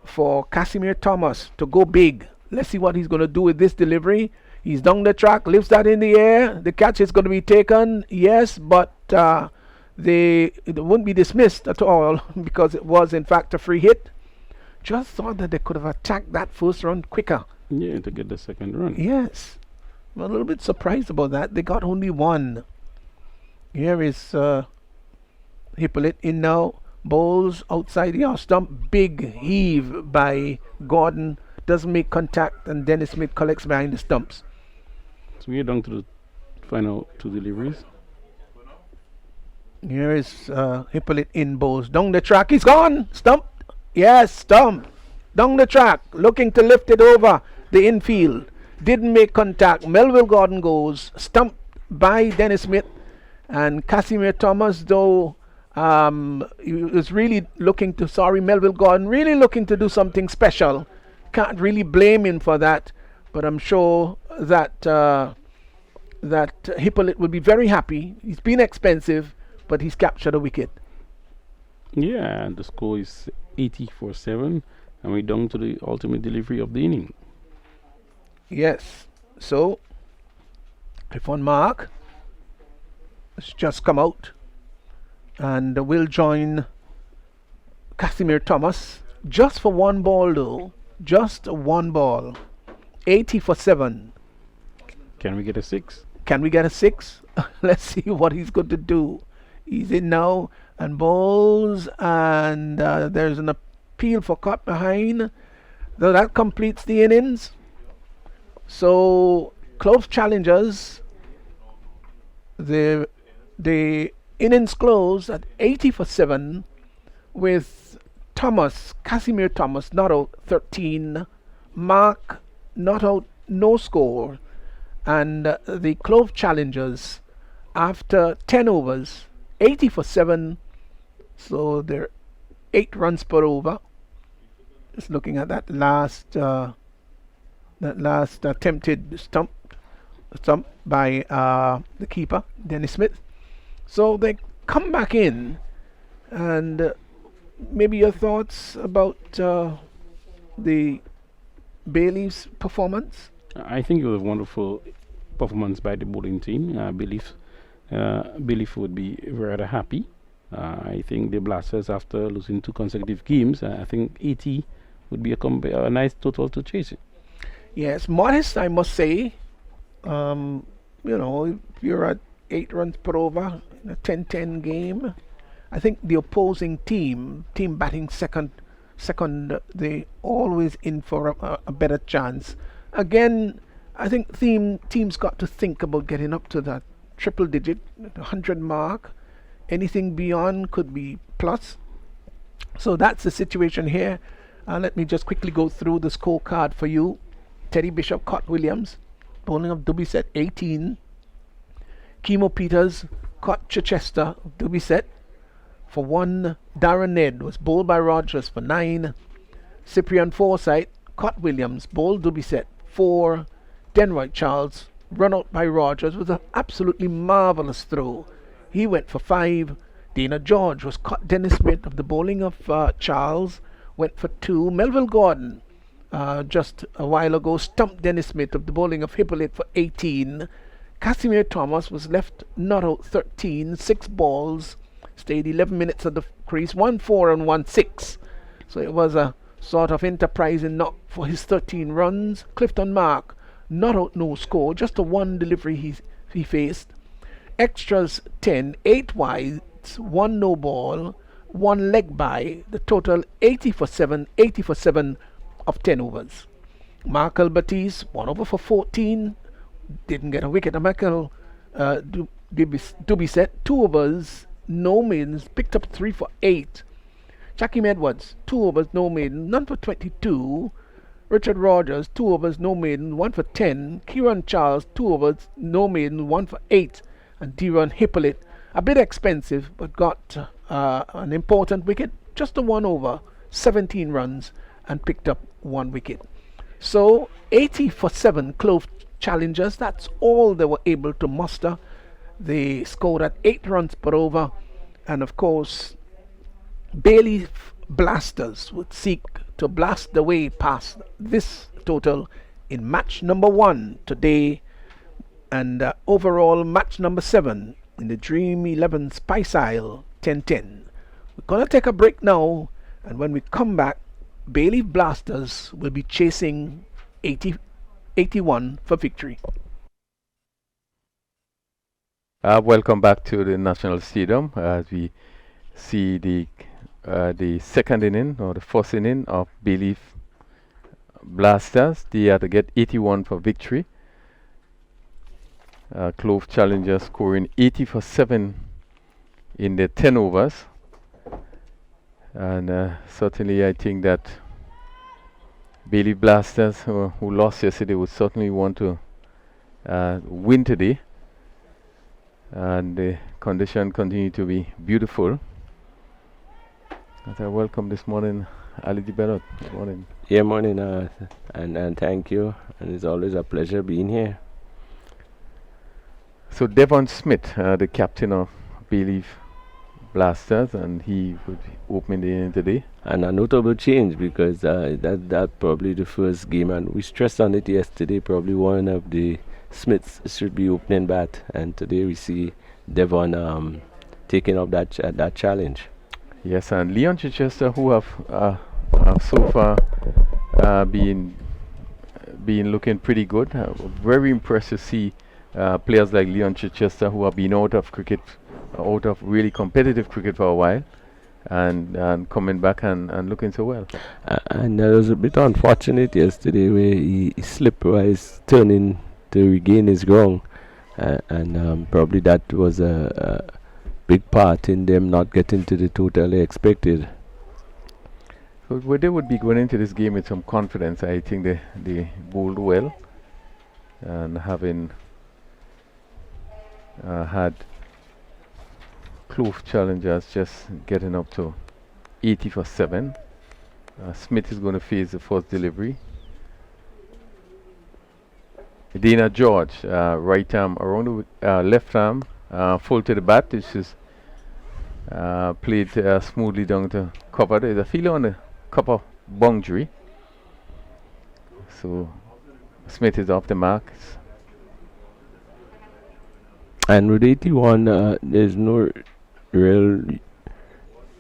for Casimir Thomas to go big. Let's see what he's going to do with this delivery. He's down the track, lifts that in the air. The catch is going to be taken, yes, but it wouldn't be dismissed at all because it was in fact a free hit. Just thought that they could have attacked that first run quicker. Yeah, to get the second run. Yes. I'm a little bit surprised about that. They got only 1. Here is Hippolyte in now. Bowls outside the off stump. Big heave by Gordon. Doesn't make contact, and Dennis Smith collects behind the stumps. So we're down to the final 2 deliveries. Here is Hippolyte in bowls. Down the track. He's gone. Stump. Yes, stump. Down the track. Looking to lift it over the infield. Didn't make contact. Melville Gordon goes. Stumped by Dennis Smith. And Casimir Thomas, though, He was really looking to, sorry, Melville Gordon, really looking to do something special. Can't really blame him for that, but I'm sure that Hippolyte will be very happy. He's been expensive, but he's captured a wicket. Yeah, and the score is 80-7, and we're down to the ultimate delivery of the inning. Yes, so Clifford Mark has just come out and will join Casimir Thomas just for one ball though. Just one ball. 80-7. Can we get a 6? Can we get a 6? Let's see what he's going to do. He's in now and bowls, and there's an appeal for caught behind. So that completes the innings. So Clove challengers. The innings closed at 80-7 with Thomas, Casimir Thomas, not out 13, Mark not out, no score, and the Clove challengers after 10 overs, 80-7, so they're 8 runs per over. Just looking at that last attempted stump by the keeper, Dennis Smith. So they come back in, and maybe your thoughts about the Bayleaf's performance? I think it was a wonderful performance by the bowling team. Bayleaf would be rather happy. I think the Blasters, after losing 2 consecutive games, I think 80 would be a nice total to chase it. Yes, modest, I must say. You know, if you're at 8 runs per over in a 10-10 game, I think the opposing team batting second, they always in for a better chance. Again, I think teams got to think about getting up to that triple digit, 100 mark. Anything beyond could be plus. So that's the situation here. Let me just quickly go through the scorecard for you. Teddy Bishop caught Williams, bowling of Dubiset 18. Kemo Peters caught Chichester, Dubiset for 1. Darren Ned was bowled by Rogers for 9. Cyprian Forsyth caught Williams, bowled Dubiset 4. Denroy Charles run out by Rogers with an absolutely marvellous throw. He went for 5. Dana George was caught Dennis Smith of the bowling of Charles, went for 2. Melville Gordon just a while ago stumped Dennis Smith of the bowling of Hippolyte for 18. Casimir Thomas was left not out 13, 6 balls, stayed 11 minutes at the crease, 1-4 and 1-6. So it was a sort of enterprising knock for his 13 runs. Clifton Mark not out, no score, just a 1 delivery he faced. Extras 10, 8 wides, 1 no ball, 1 leg by, the total 80-7 of 10 overs. Markel Batiste 1 over for 14, didn't get a wicket. Michael Dubiset 2 overs, no maidens, picked up 3 for 8. Jakim Edwards 2 overs, no maiden, none for 22. Richard Rogers 2 overs, no maiden, 1 for 10. Kieran Charles 2 overs, no maiden, 1 for 8. And Deron Hippolyte, a bit expensive, but got an important wicket, just a 1 over, 17 runs, and picked up 1 wicket. So 80-7 Clove challengers, that's all they were able to muster. They scored at 8 runs per over, and of course Bayleaf Blasters would seek to blast the way past this total in match number 1 today, and overall match number 7 in the Dream11 Spice Isle 10-10. We're gonna take a break now, and when we come back, Bayleaf Blasters will be chasing 81 for victory. Welcome back to the National Stadium as we see the second inning or the first inning of Bayleaf Blasters. They had to get 81 for victory. Clove Challengers scoring 80-7 in their 10 overs. And certainly I think that Bayleaf Blasters, who lost yesterday, would certainly want to win today. And the condition continue to be beautiful As I welcome this morning Ali Dibelot. Good morning. Yeah, morning, and thank you. And it's always a pleasure being here. So Devon Smith, the captain of Bayleaf Blasters, and he would be opening the inning today. And a notable change because that probably the first game, and we stressed on it yesterday. Probably one of the Smiths should be opening bat, and today we see Devon taking up that challenge. Yes, and Leon Chichester, who have so far been looking pretty good. Very impressed to see players like Leon Chichester, who have been out of cricket, out of really competitive cricket for a while, and coming back and looking so well. And it was a bit unfortunate yesterday where he slipped while he's turning to regain his ground, and probably that was a big part in them not getting to the total they expected. So they would be going into this game with some confidence. I think they bowled well, and having had Clove challengers just getting up to 80 for 7. Smith is going to face the first delivery. Dana George, right arm around the left arm, full to the bat. This is played smoothly down to cover. There's a feeler on the cover boundary. So Smith is off the mark. And with 81, there's no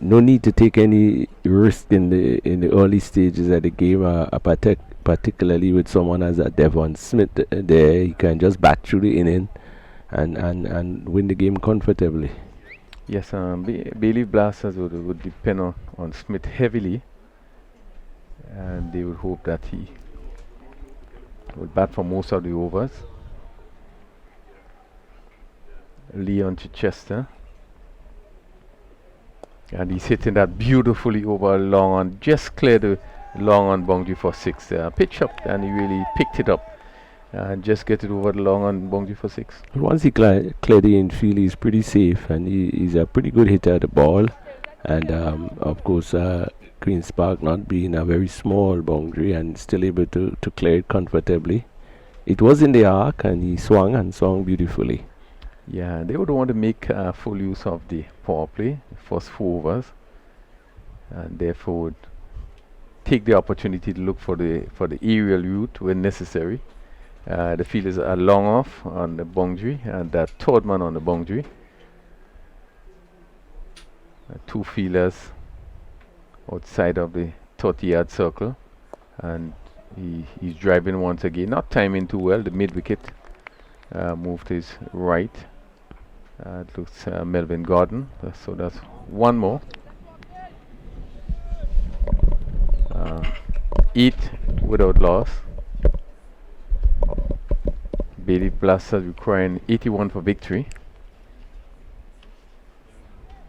need to take any risk in the early stages of the game, particularly with someone as a Devon Smith there. He can just bat through the inning and win the game comfortably. Yes, Bayleaf Blasters would depend on Smith heavily, and they would hope that he would bat for most of the overs. Leon Chichester, and he's hitting that beautifully over long on, just cleared the long on boundary for 6. Pitch up, and he really picked it up and just get it over the long on boundary for 6. Once he cleared the infield, he's pretty safe, and he's a pretty good hitter at the ball. And of course, Queen's Park not being a very small boundary and still able to clear it comfortably. It was in the arc, and he swung beautifully. Yeah, they would want to make full use of the power play, the first 4 overs, and therefore would take the opportunity to look for the aerial route when necessary. The fielders are long off on the boundary, and that third man on the boundary. 2 fielders outside of the 30-yard circle, and he's driving once again, not timing too well. The mid-wicket moved his right. It looks Melvin Gordon, so that's one more. 8 without loss. Bayleaf Blasters requiring 81 for victory.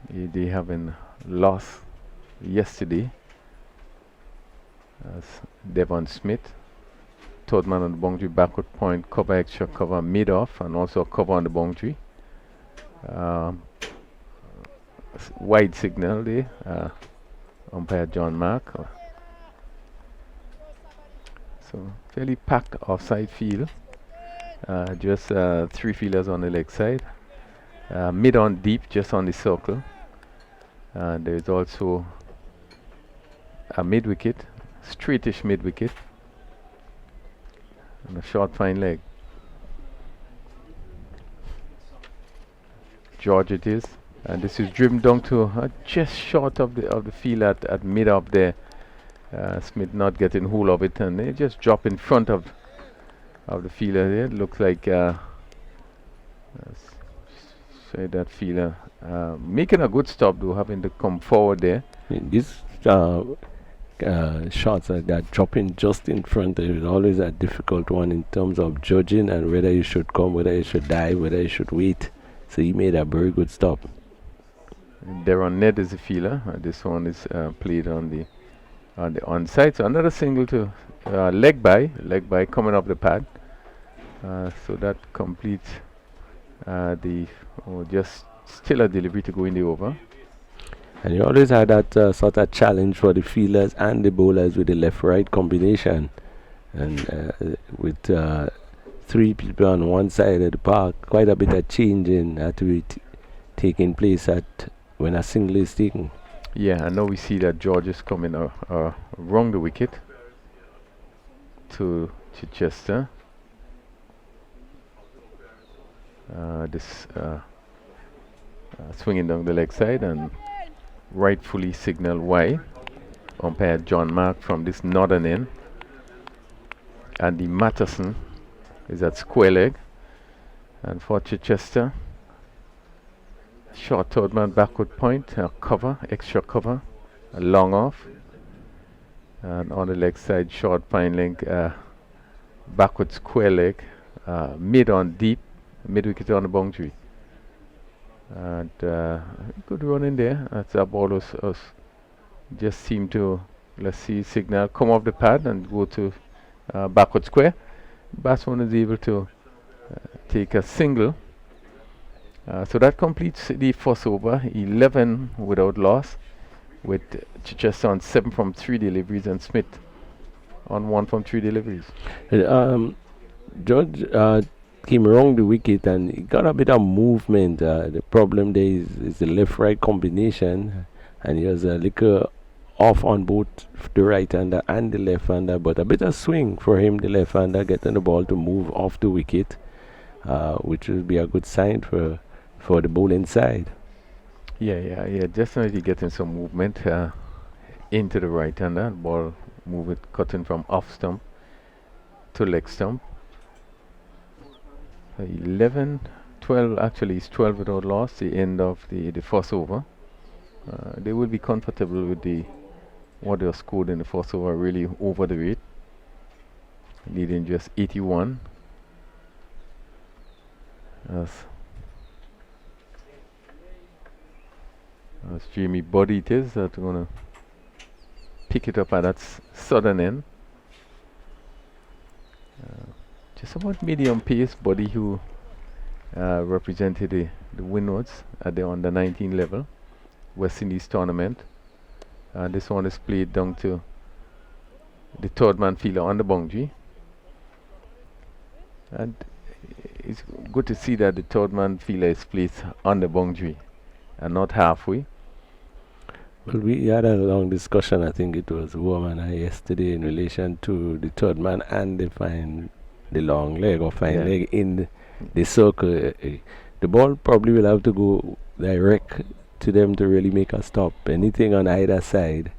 They haven't lost yesterday. As Devon Smith, third man on the boundary, backward point, cover extra, cover mid off, and also cover on the boundary. Wide signal there, umpire John Mark. So fairly packed offside field. Just 3 fielders on the leg side. Mid on deep, just on the circle. And there is also a mid wicket, straightish mid wicket, and a short fine leg. George it is, and this is driven down to just short of the field at mid up there. Smith not getting hold of it, and they just drop in front of the fielder there. Looks like say that fielder making a good stop though, having to come forward there. These shots like that, dropping just in front is always a difficult one in terms of judging and whether you should come, whether you should dive, whether you should wait. So he made a very good stop. Deron Ned is the fielder. This one is played on the onside. So another single to leg by coming up the pad. So that completes the just still a delivery to go in the over. And you always had that sort of challenge for the fielders and the bowlers with the left-right combination. And with three people on one side of the park, quite a bit of changing had to be taking place at when a single is taken. Yeah, and now we see that George is coming wrong the wicket to Chichester. This swinging down the leg side and rightfully signal wide. Umpire John Mark from this northern end. Andy Matterson is at square leg. And for Chichester, short third man backward point, cover, extra cover, a long off. And on the leg side, short fine leg, backward square leg, mid on deep, mid wicket on the boundary. And good run in there. That's our ball us just seem to, let's see, signal come off the pad and go to backward square. Batsman is able to take a single. So that completes the first over, 11 without loss, with Chichester on 7 from 3 deliveries and Smith on 1 from 3 deliveries. George came wrong the wicket and he got a bit of movement. The problem there is the left-right combination, and he was a little off on both the right-hander and the left-hander, but a bit of swing for him, the left-hander, getting the ball to move off the wicket, which will be a good sign for the bowling side. Yeah, definitely getting some movement into the right-hander. Ball moving, cutting from off stump to leg stump. 11, 12, actually it's 12 without loss, the end of the first over. They will be comfortable with what they scored in the first over, really over the rate, leading just 81. As Jamie Body it is that's going to pick it up at that southern end. Just about medium pace, Body who represented the Windwards at the under 19 level West Indies tournament. And this one is played down to the third man fielder on the boundary. And it's good to see that the third man fielder is placed on the boundary and not halfway. Well, we had a long discussion, I think it was Woman and I yesterday, in relation to the third man and the long leg or fine leg in the circle. The ball probably will have to go direct to them to really make a stop. Anything on either side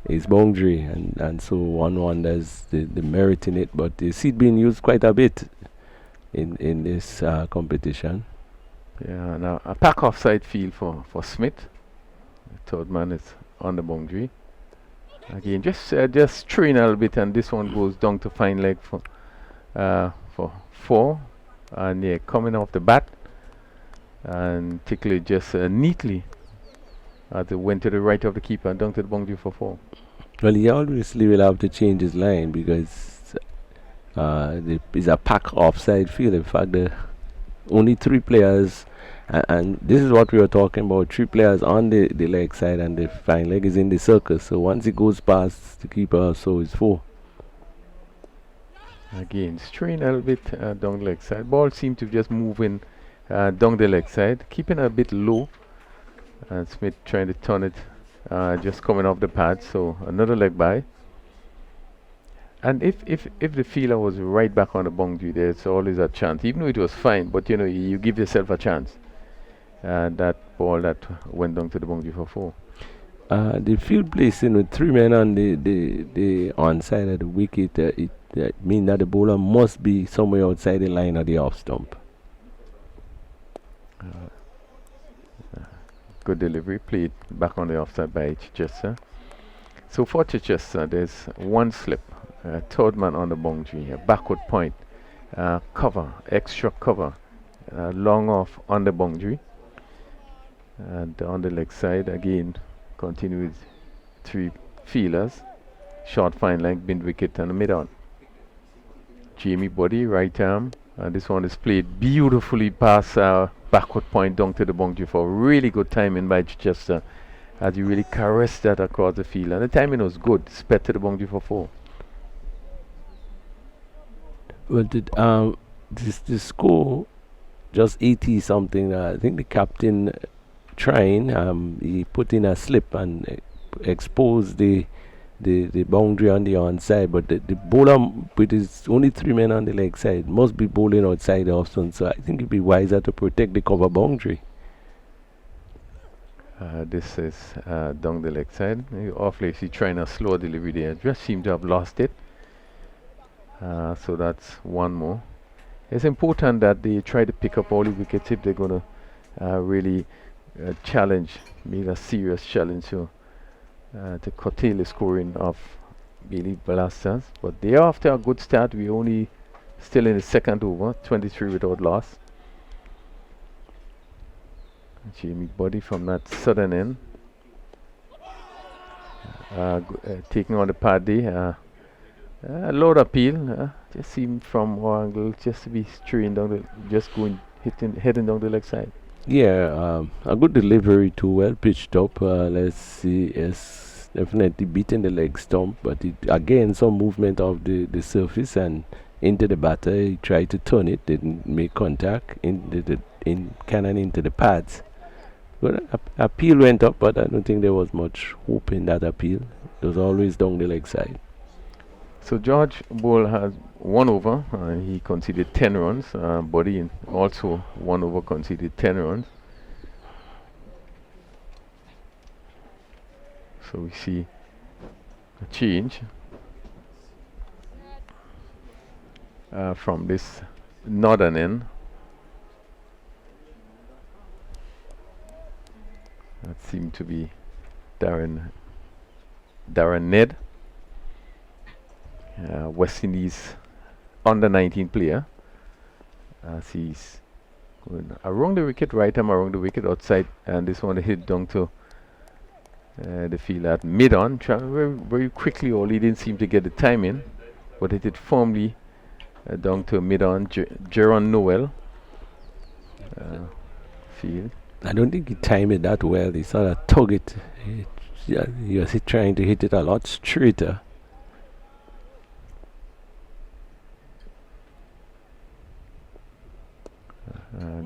is boundary, and so one wonders the merit in it. But you see it being used quite a bit in this competition. Yeah, now a pack offside field for Smith. The third man is on the boundary. Again, just train a little bit, and this one goes down to fine leg for 4. And yeah, coming off the bat and tickle it just neatly as it went to the right of the keeper and down to the boundary for 4. Well, he obviously will have to change his line because it's a pack offside field. In fact, only 3 players, and this is what we were talking about, 3 players on the leg side and the fine leg is in the circle. So once it goes past the keeper, so it's 4. Again, strain a little bit down the leg side. Ball seemed to just move in down the leg side, keeping a bit low. And Smith trying to turn it, just coming off the pad. So another leg by. And if the fielder was right back on the boundary, there's always a chance. Even though it was fine, but you know, you give yourself a chance. That ball that went down to the boundary for 4. The field placing with 3 men on the onside of the wicket, it means that the bowler must be somewhere outside the line of the off stump. Good delivery, played back on the offside by Chichester. So for Chichester, there's 1 slip, third man on the boundary, a backward point, cover, extra cover, long off on the boundary. And on the leg side, again, continue with 3 fielders, short fine leg, mid wicket and a mid on. Jamie Body, right arm, and this one is played beautifully past backward point down to the boundary for really good timing by Chichester. as he really caressed that across the field. And the timing was good. Sped to the boundary for 4. Well, this score just 80 something. I think the captain trying. He put in a slip and exposed the boundary on the onside, but the bowler with his only 3 men on the leg side must be bowling outside often. So I think it'd be wiser to protect the cover boundary. This is down the leg side. Off late, he's trying a slow delivery there. Just seemed to have lost it. So that's one more. It's important that they try to pick up all the wickets if they're going to really challenge, make a serious challenge to curtail the scoring of Bayleaf Blasters. But they are after a good start. We're only still in the second over, 23 without loss. Jamie Buddy from that southern end. Taking on the paddy. A load appeal. Just seemed from our angle just to be straight down the, just going, heading down the leg side. Yeah, a good delivery too, well pitched up. Let's see, it's definitely beating the leg stump, but it again some movement of the surface and into the batter. He tried to turn it, didn't make contact into the pads. But appeal went up, but I don't think there was much hope in that appeal. It was always down the leg side. So George Bull has 1 over. He conceded 10 runs. Buddy also 1 over, conceded 10 runs. So we see a change from this northern end. That seemed to be Darren Ned. West Indies under 19 player. As he's going around the wicket, right arm around the wicket outside, and this one hit down to the field at mid-on. Very, very quickly, all he didn't seem to get the timing, but it hit firmly down to mid-on. Jaron Noel field. I don't think he timed it that well. He sort of tug it. He was trying to hit it a lot straighter.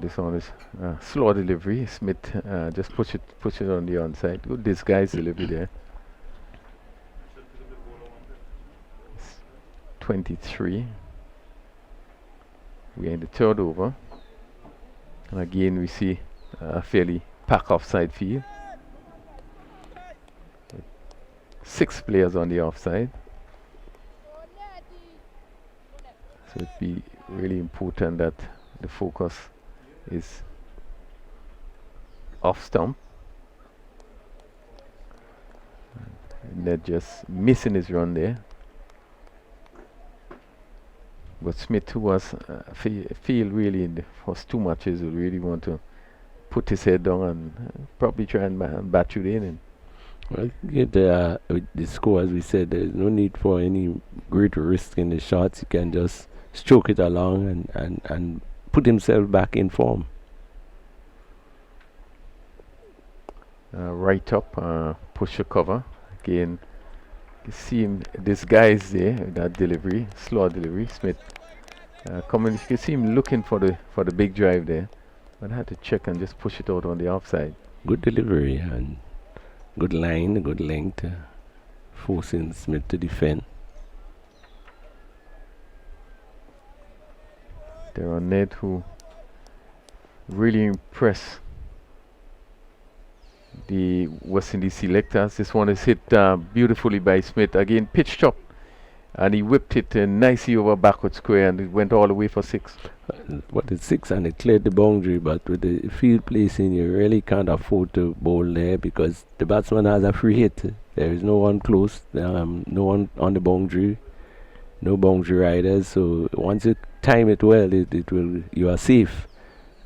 This one is slow delivery. Smith just push it on the onside. Good disguise delivery there. It's 23. We're in the third over. And again we see a fairly packed offside field. 6 players on the offside. So it'd be really important that the focus is off stump. Ned just missing his run there. But Smith, who was feel really in the first 2 matches, will really want to put his head down and probably try and bat through the inning. Well, with the score, as we said, there's no need for any great risk in the shots. He can just stroke it along and put himself back in form. Right up, push a cover. Again, you see him disguised there with that delivery, slow delivery. Smith coming, you can see him looking for the big drive there. But I had to check and just push it out on the offside. Good delivery and good line, good length, forcing Smith to defend. There are Ned who really impressed the West Indies selectors. This one is hit beautifully by Smith. Again, pitched up, and he whipped it nicely over backward square, and it went all the way for 6. What is 6, and it cleared the boundary, but with the field placing, you really can't afford to bowl there because the batsman has a free hit. There is no one close, no one on the boundary, no boundary riders. So once you time it well, it will, you are safe,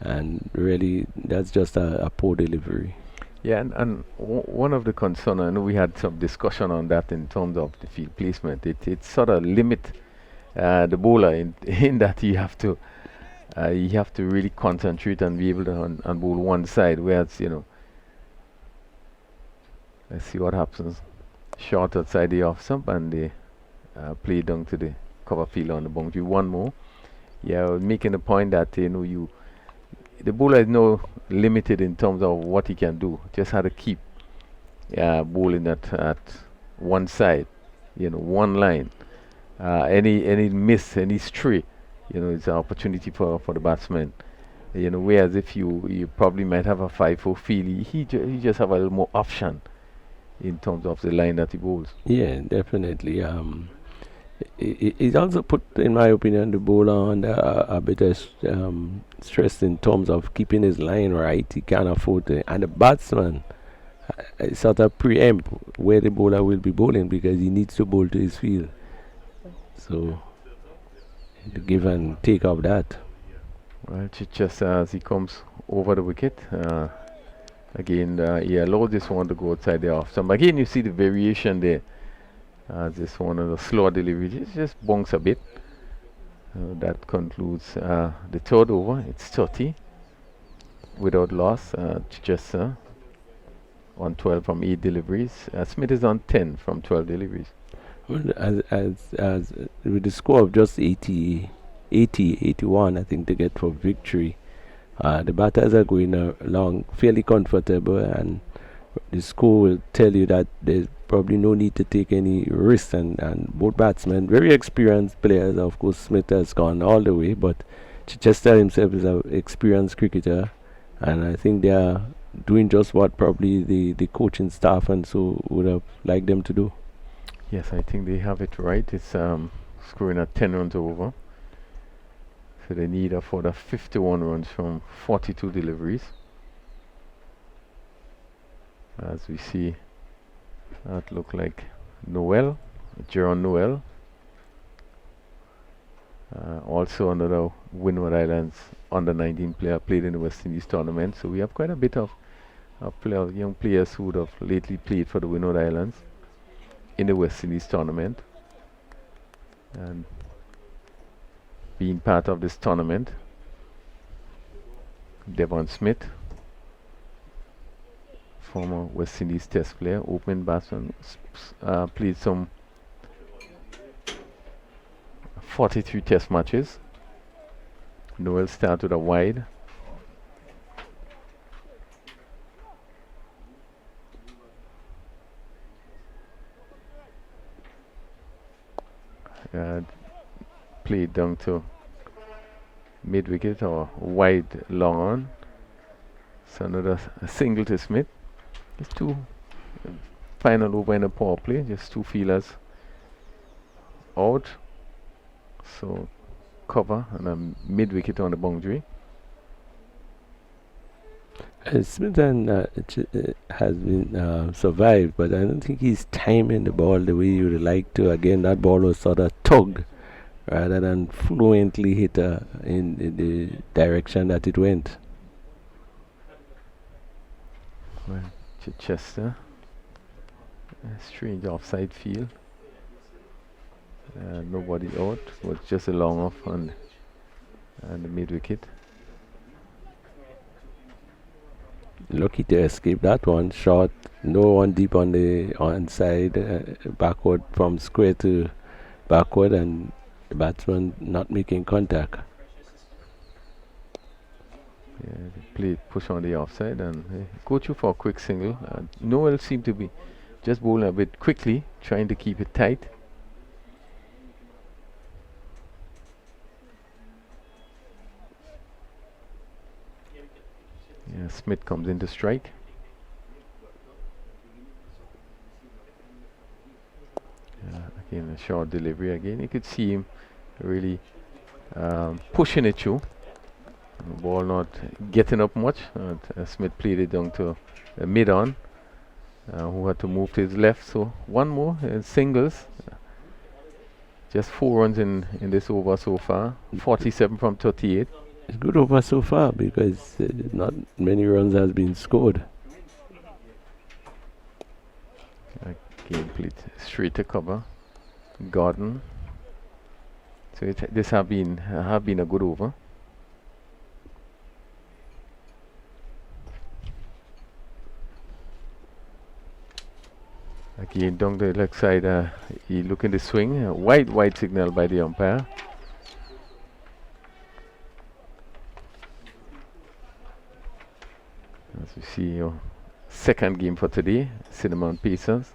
and really that's just a poor delivery. Yeah, and one of the concerns, I know we had some discussion on that in terms of the field placement. It sort of limit the bowler in that you have to really concentrate and be able to on bowl one side, whereas Let's see what happens. Short outside the off stump, and they play down to the cover field on the boundary. One more. Yeah, making the point that the bowler is no limited in terms of what he can do. Just had to keep bowling at one side, one line. Any miss, any stray, it's an opportunity for the batsman. Whereas if you probably might have a 5-4 field, he just have a little more option in terms of the line that he bowls. Yeah, definitely. It also put, in my opinion, the bowler under a bit of stress in terms of keeping his line right. He can't afford to, and the batsman sort of preempt where the bowler will be bowling because he needs to bowl to his field. So, the give and take of that. Well, just as he comes over the wicket, again, he allowed this one to go outside the off stump. Again, you see the variation there. This one of the slower delivery, it just bonks a bit. That concludes the third over. It's 30 without loss. Chichester on 12 from 8 deliveries. Smith is on 10 from 12 deliveries. Well, as with the score of just 81, I think to get for victory. The batters are going along fairly comfortable, and the score will tell you that there's probably no need to take any risks, and both batsmen, very experienced players. Of course, Smith has gone all the way, but Chichester himself is an experienced cricketer, and I think they are doing just what probably the coaching staff and so would have liked them to do. Yes, I think they have it right. It's scoring at 10 runs over. So they need a further 51 runs from 42 deliveries. As we see, that look like Noel, Jerron Noel. Also another Windward Islands under-19 player, played in the West Indies tournament. So we have quite a bit of young players who would have lately played for the Windward Islands in the West Indies tournament. And being part of this tournament, Devon Smith, former West Indies Test player, opening batsman, played some 43 Test matches. Noel started a wide. Played down to mid wicket or wide long on. So another single to Smith. Just two final over in a power play, just two fielders out. So cover and a mid wicket on the boundary. Smith has been survived, but I don't think he's timing the ball the way you would like to. Again, that ball was sort of tugged rather than fluently hit in the direction that it went. Well, Chichester, strange offside field. Nobody out, was just a long off on the mid wicket. Lucky to escape that one shot. No one deep on the onside, backward from square to backward, and the batsman not making contact. Yeah, they played push on the offside and go through for a quick single. Noel seemed to be just bowling a bit quickly, trying to keep it tight. Yeah, Smith comes in to strike. Again, a short delivery again. You could see him really pushing it through. The ball not getting up much. Smith played it down to mid-on, who had to move to his left. So one more singles. Just 4 runs in this over so far. 47 from 38. It's good over so far because not many runs has been scored. Again, played straight to cover. Gordon. So this have been a good over. Again, down the left side, he looking to swing. Wide signal by the umpire. As we see, your second game for today, Cinnamon Pacers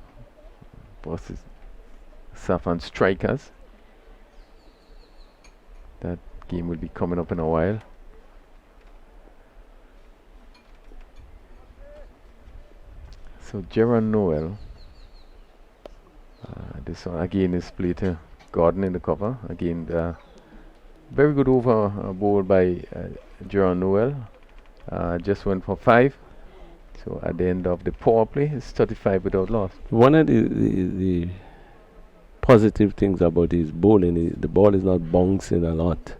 versus Saffron Strikers. That game will be coming up in a while. So Jaron Noel, this one again is played to Gordon in the cover. Again, very good over ball by Jaron Noel. Just went for 5. So at the end of the power play, it's 35 without loss. One of the positive things about his bowling is the ball is not bouncing a lot.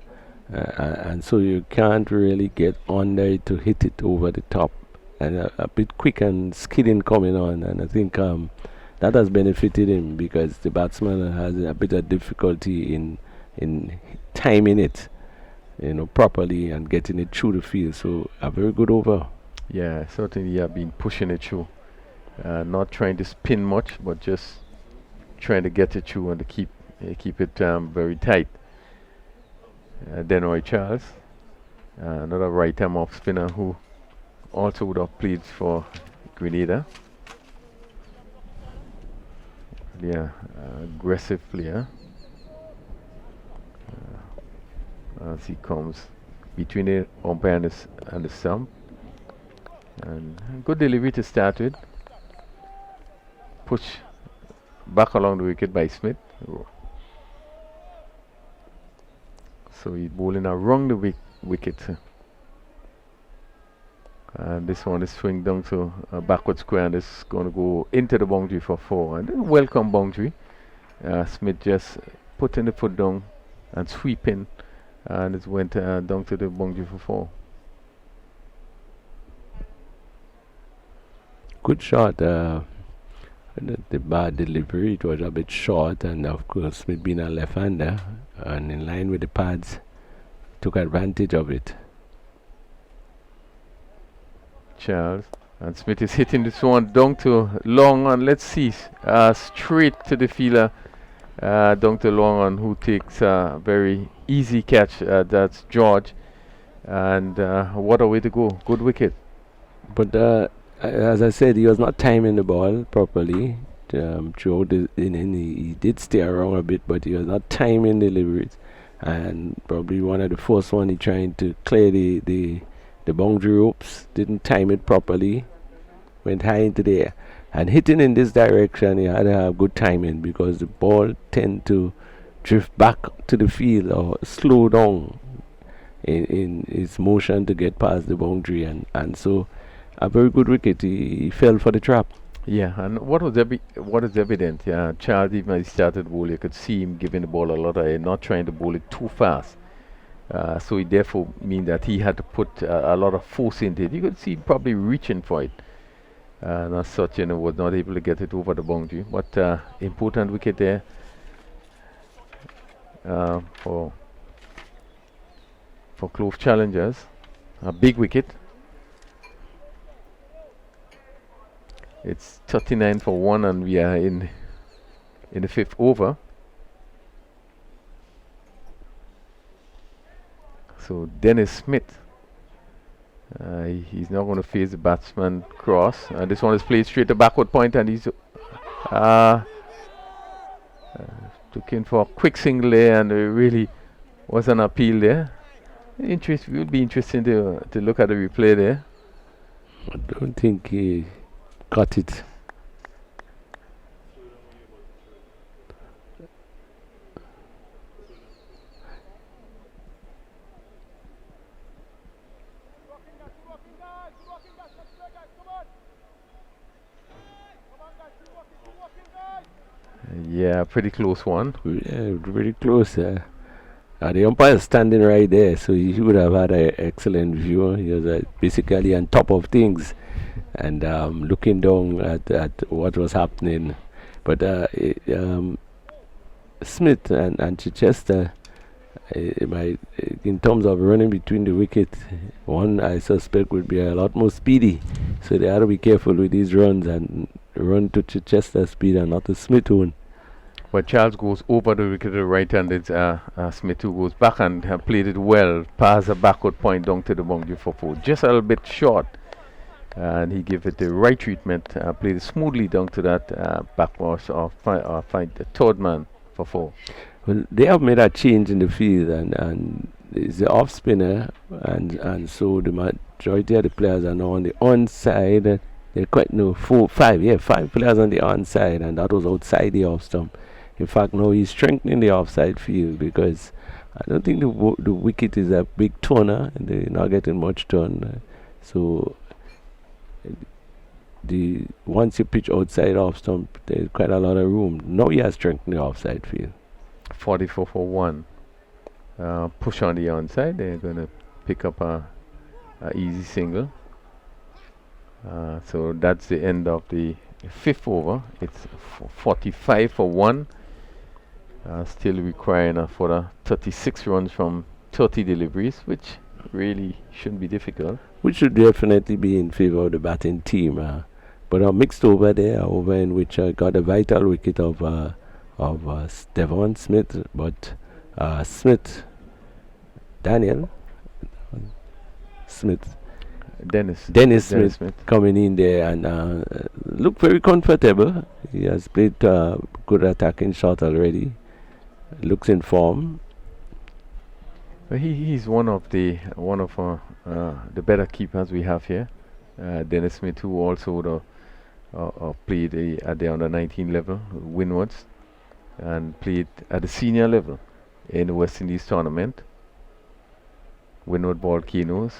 And so you can't really get on there to hit it over the top. And a bit quick and skidding coming on. And I think that has benefited him because the batsman has a bit of difficulty in timing it, properly and getting it through the field. So a very good over. Yeah, certainly have been pushing it through. Not trying to spin much, but just trying to get it through and to keep it very tight. Denoy Charles, another right-arm off spinner who also would have played for Grenada. Yeah, aggressive player. As he comes between the umpire and the stump. And good delivery to start with. Push back along the wicket by Smith. So he's bowling around the wicket. And this one is swing down to a backward square and it's going to go into the boundary for 4. And a welcome boundary. Smith just putting the foot down and sweeping, and it went down to the boundary for 4. Good shot. The bad delivery, it was a bit short, and of course Smith being a left-hander and in line with the pads, took advantage of it. Charles and Smith is hitting this one down to long on. Let's see, straight to the fielder, down to long on, who takes a very easy catch. That's George, and what a way to go! Good wicket. But as I said, he was not timing the ball properly. Throughout the inning, he did stay around a bit, but he was not timing deliveries. And probably one of the first one, he trying to clear the boundary ropes, didn't time it properly, went high into the air. And hitting in this direction, he had to have good timing because the ball tend to drift back to the field or slow down in its motion to get past the boundary, and so a very good wicket. He fell for the trap. Yeah, and what is evident? Charles, even as he started bowl, you could see him giving the ball a lot of air, not trying to bowl it too fast. So it therefore mean that he had to put a lot of force into it. You could see him probably reaching for it. And as such, was not able to get it over the boundary. But important wicket there for Clove Challengers. A big wicket. It's 39 for 1, and we are in the 5th over. So Dennis Smith, he's now going to face the batsman cross, and this one is played straight to backward point, and he's looking for a quick single there, and there really was an appeal there. It would be interesting to look at the replay there. I don't think he got it. Yeah, pretty close one. Yeah, very close. The umpire is standing right there, so he would have had an excellent view. He was basically on top of things and looking down at what was happening. But Smith and Chichester, in terms of running between the wicket, one I suspect would be a lot more speedy. So they have to be careful with these runs and run to Chichester speed and not to Smithone. But Charles goes over the wicket to the right hand. It's Smith who goes back and played it well. Pass a backward point down to the boundary for 4. Just a little bit short. And he gave it the right treatment. Played it smoothly down to that backwash or find the third man for 4. Well, they have made a change in the field, and it's the off spinner, and so the majority of the players are now on the onside. They're quite five players on the onside, and that was outside the off stump. In fact, now he's strengthening the offside field because I don't think the wicket is a big turner, and they're not getting much turn. So once you pitch outside off stump, there's quite a lot of room. Now he has strengthened the offside field. 44 for 1. Push on the onside. They're going to pick up a easy single. So that's the end of the 5th over. It's 45 for 1. Still requiring for the 36 runs from 30 deliveries, which really shouldn't be difficult. Which should definitely be in favor of the batting team. But a mixed over there, over in which got a vital wicket of Devon Smith, but Dennis Smith coming in there and looked very comfortable. He has played good attacking shot already. Looks in form. He's one of the better keepers we have here. Dennis Smith, who also played at the under 19 level, Windwards, and played at the senior level in the West Indies tournament. Windward Volcanoes,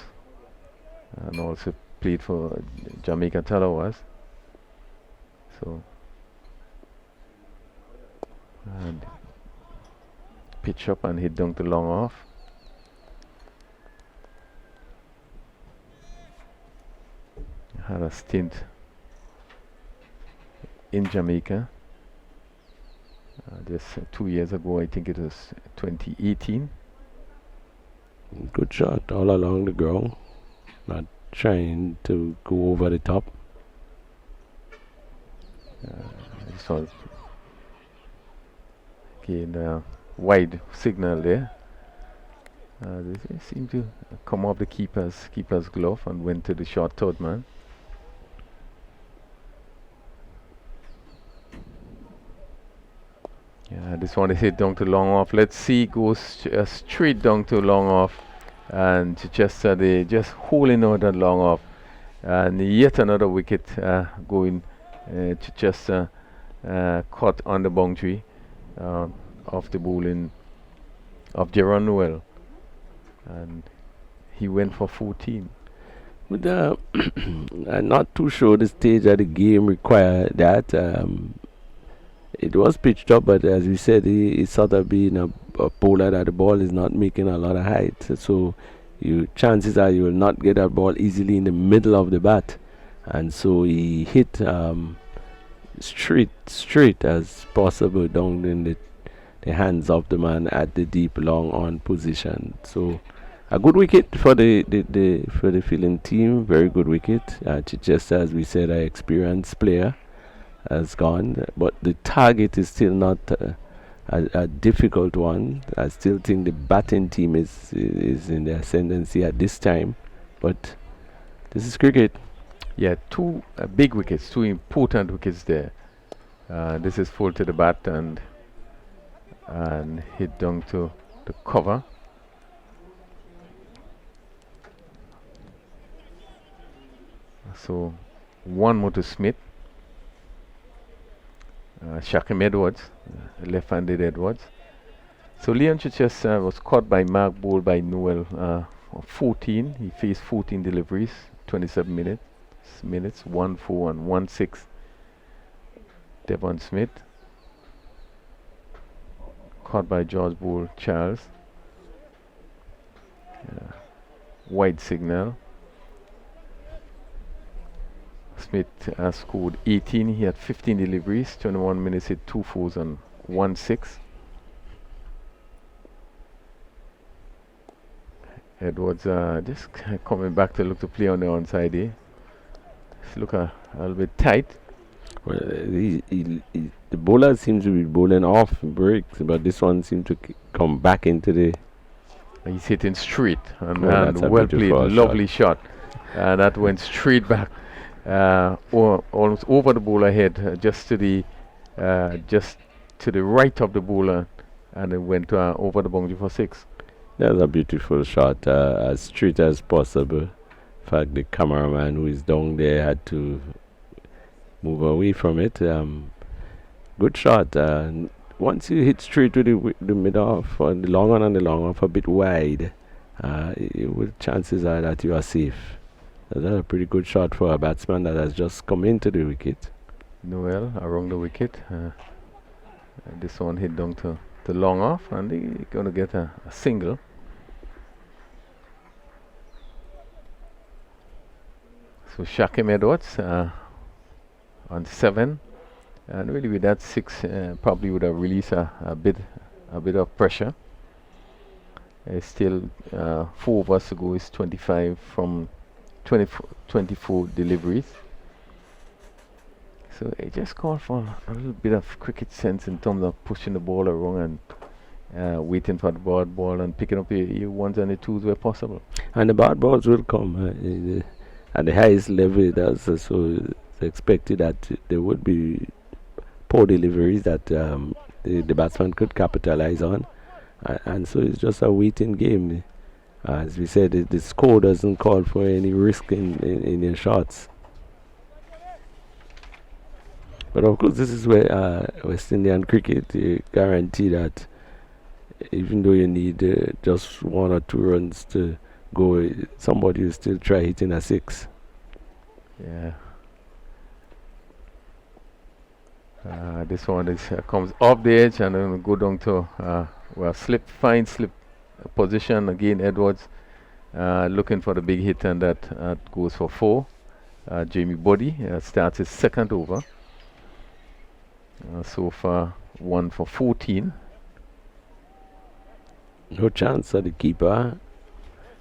and also played for Jamaica Talawas. So, and pitch up and hit down to long off. Had a stint in Jamaica just 2 years ago. I think it was 2018. Good shot all along the ground, not trying to go over the top. I saw again wide signal there. They seem to come off the keeper's glove and went to the short third man. Yeah, this one is hit down to long off. Let's see, goes straight down to long off, and Chichester they just holding out that long off, and yet another wicket going. Chichester caught on the boundary of the bowling of Jerron Noel, and he went for 14. But I'm not too sure the stage of the game required that. It was pitched up, but as we said, it's sort of being a bowler that the ball is not making a lot of height. So chances are you will not get that ball easily in the middle of the bat. And so he hit straight as possible down in the hands of the man at the deep long on position. So a good wicket for the fielding team. Very good wicket. Chichester, as we said, an experienced player, has gone, but the target is still not a difficult one. I still think the batting team is in the ascendancy at this time, but this is cricket. Yeah, two big wickets, two important wickets there. This is full to the bat and hit down to the cover. So one more to Smith. Shakim Edwards, left-handed Edwards. So Leon Chichester was caught by Mark Bowl by Noel 14. He faced 14 deliveries, 27 minutes, 1-4 and 1-6. Devon Smith caught by George Bowl Charles. Wide signal. Smith scored 18. He had 15 deliveries, 21 minutes, hit 2 fours and 1-6. Edwards just coming back to look to play on the onside here. Look a little bit tight. Well, the bowler seems to be bowling off breaks, but this one seems to come back into the. He's hitting straight and, That's a well played, beautiful lovely shot. That went straight back, almost over the bowler head, just to the right of the bowler, and it went over the boundary for 6. That's a beautiful shot, as straight as possible. In fact, the cameraman who is down there had to move away from it. Good shot. Once you hit straight to the middle off, the long on and the long off a bit wide, chances are that you are safe. That's a pretty good shot for a batsman that has just come into the wicket. Noel around the wicket. This one hit down to the long off, and they're going to get a single. So Shakim Edwards on 7, and really with that 6 probably would have released a bit of pressure. Still 4 overs to go, is 25 from 24 deliveries. So it just called for a little bit of cricket sense in terms of pushing the ball around and waiting for the bad ball and picking up your 1s and the 2s where possible. And the bad balls will come at the highest level. It does, so it's expected that there would be poor deliveries that the batsman could capitalize on, and so it's just a waiting game. As we said, the score doesn't call for any risk in your shots. But of course, this is where West Indian cricket guarantee that even though you need just 1 or 2 runs to go, somebody will still try hitting a 6. Yeah. This one is comes off the edge and then go down to fine slip position again. Edwards looking for the big hit, and that goes for 4. Jamie Boddy starts his 2nd over. So far 1 for 14. No chance of the keeper,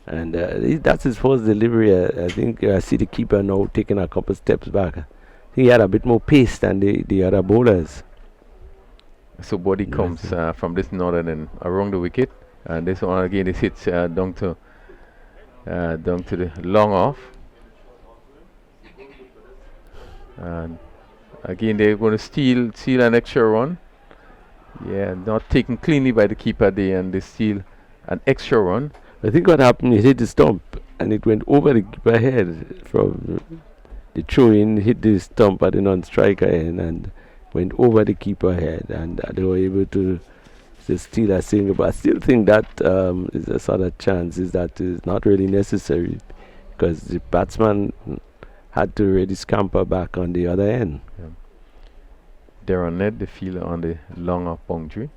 and that's his first delivery. I think I see the keeper now taking a couple steps back. He had a bit more pace than the other bowlers. So Boddy comes from this northern end around the wicket, and this one again is hits down to the long off. And again they're going to steal an extra run. Yeah, not taken cleanly by the keeper there, and they steal an extra run. I think what happened, he hit the stump and it went over the keeper head from the throw-in, hit the stump at the non-striker end and went over the keeper head, and they were able to steal a single. But I still think that is a sort of chance that is not really necessary, because the batsman had to really scamper back on the other end. Yeah. Darren Ned, the fielder on the long off boundary.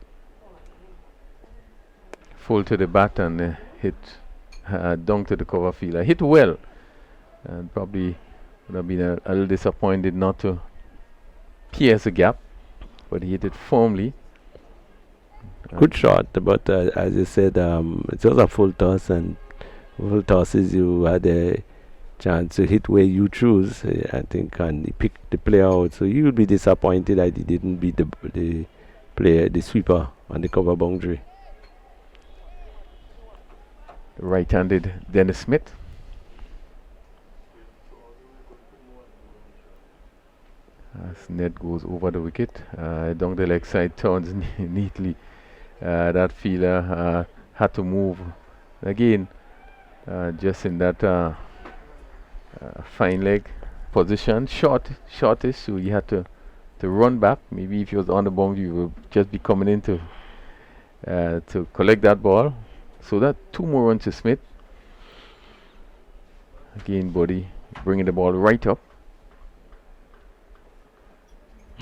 Full to the bat and hit down to the cover fielder. Hit well, and probably would have been a little disappointed not to pierce the gap, but he hit it firmly. Good shot, but as you said, it was a full toss, and full tosses you had a chance to hit where you choose, I think, and he picked the player out. So you would be disappointed that he didn't beat the player, the sweeper on the cover boundary. Right-handed Dennis Smith. As Ned goes over the wicket, down the leg side, turns neatly. That fielder had to move again, just in that fine leg position, shortish, so he had to run back. Maybe if he was on the boundary, he would just be coming in to collect that ball. So that 2 more runs to Smith. Again, Boddy bringing the ball right up.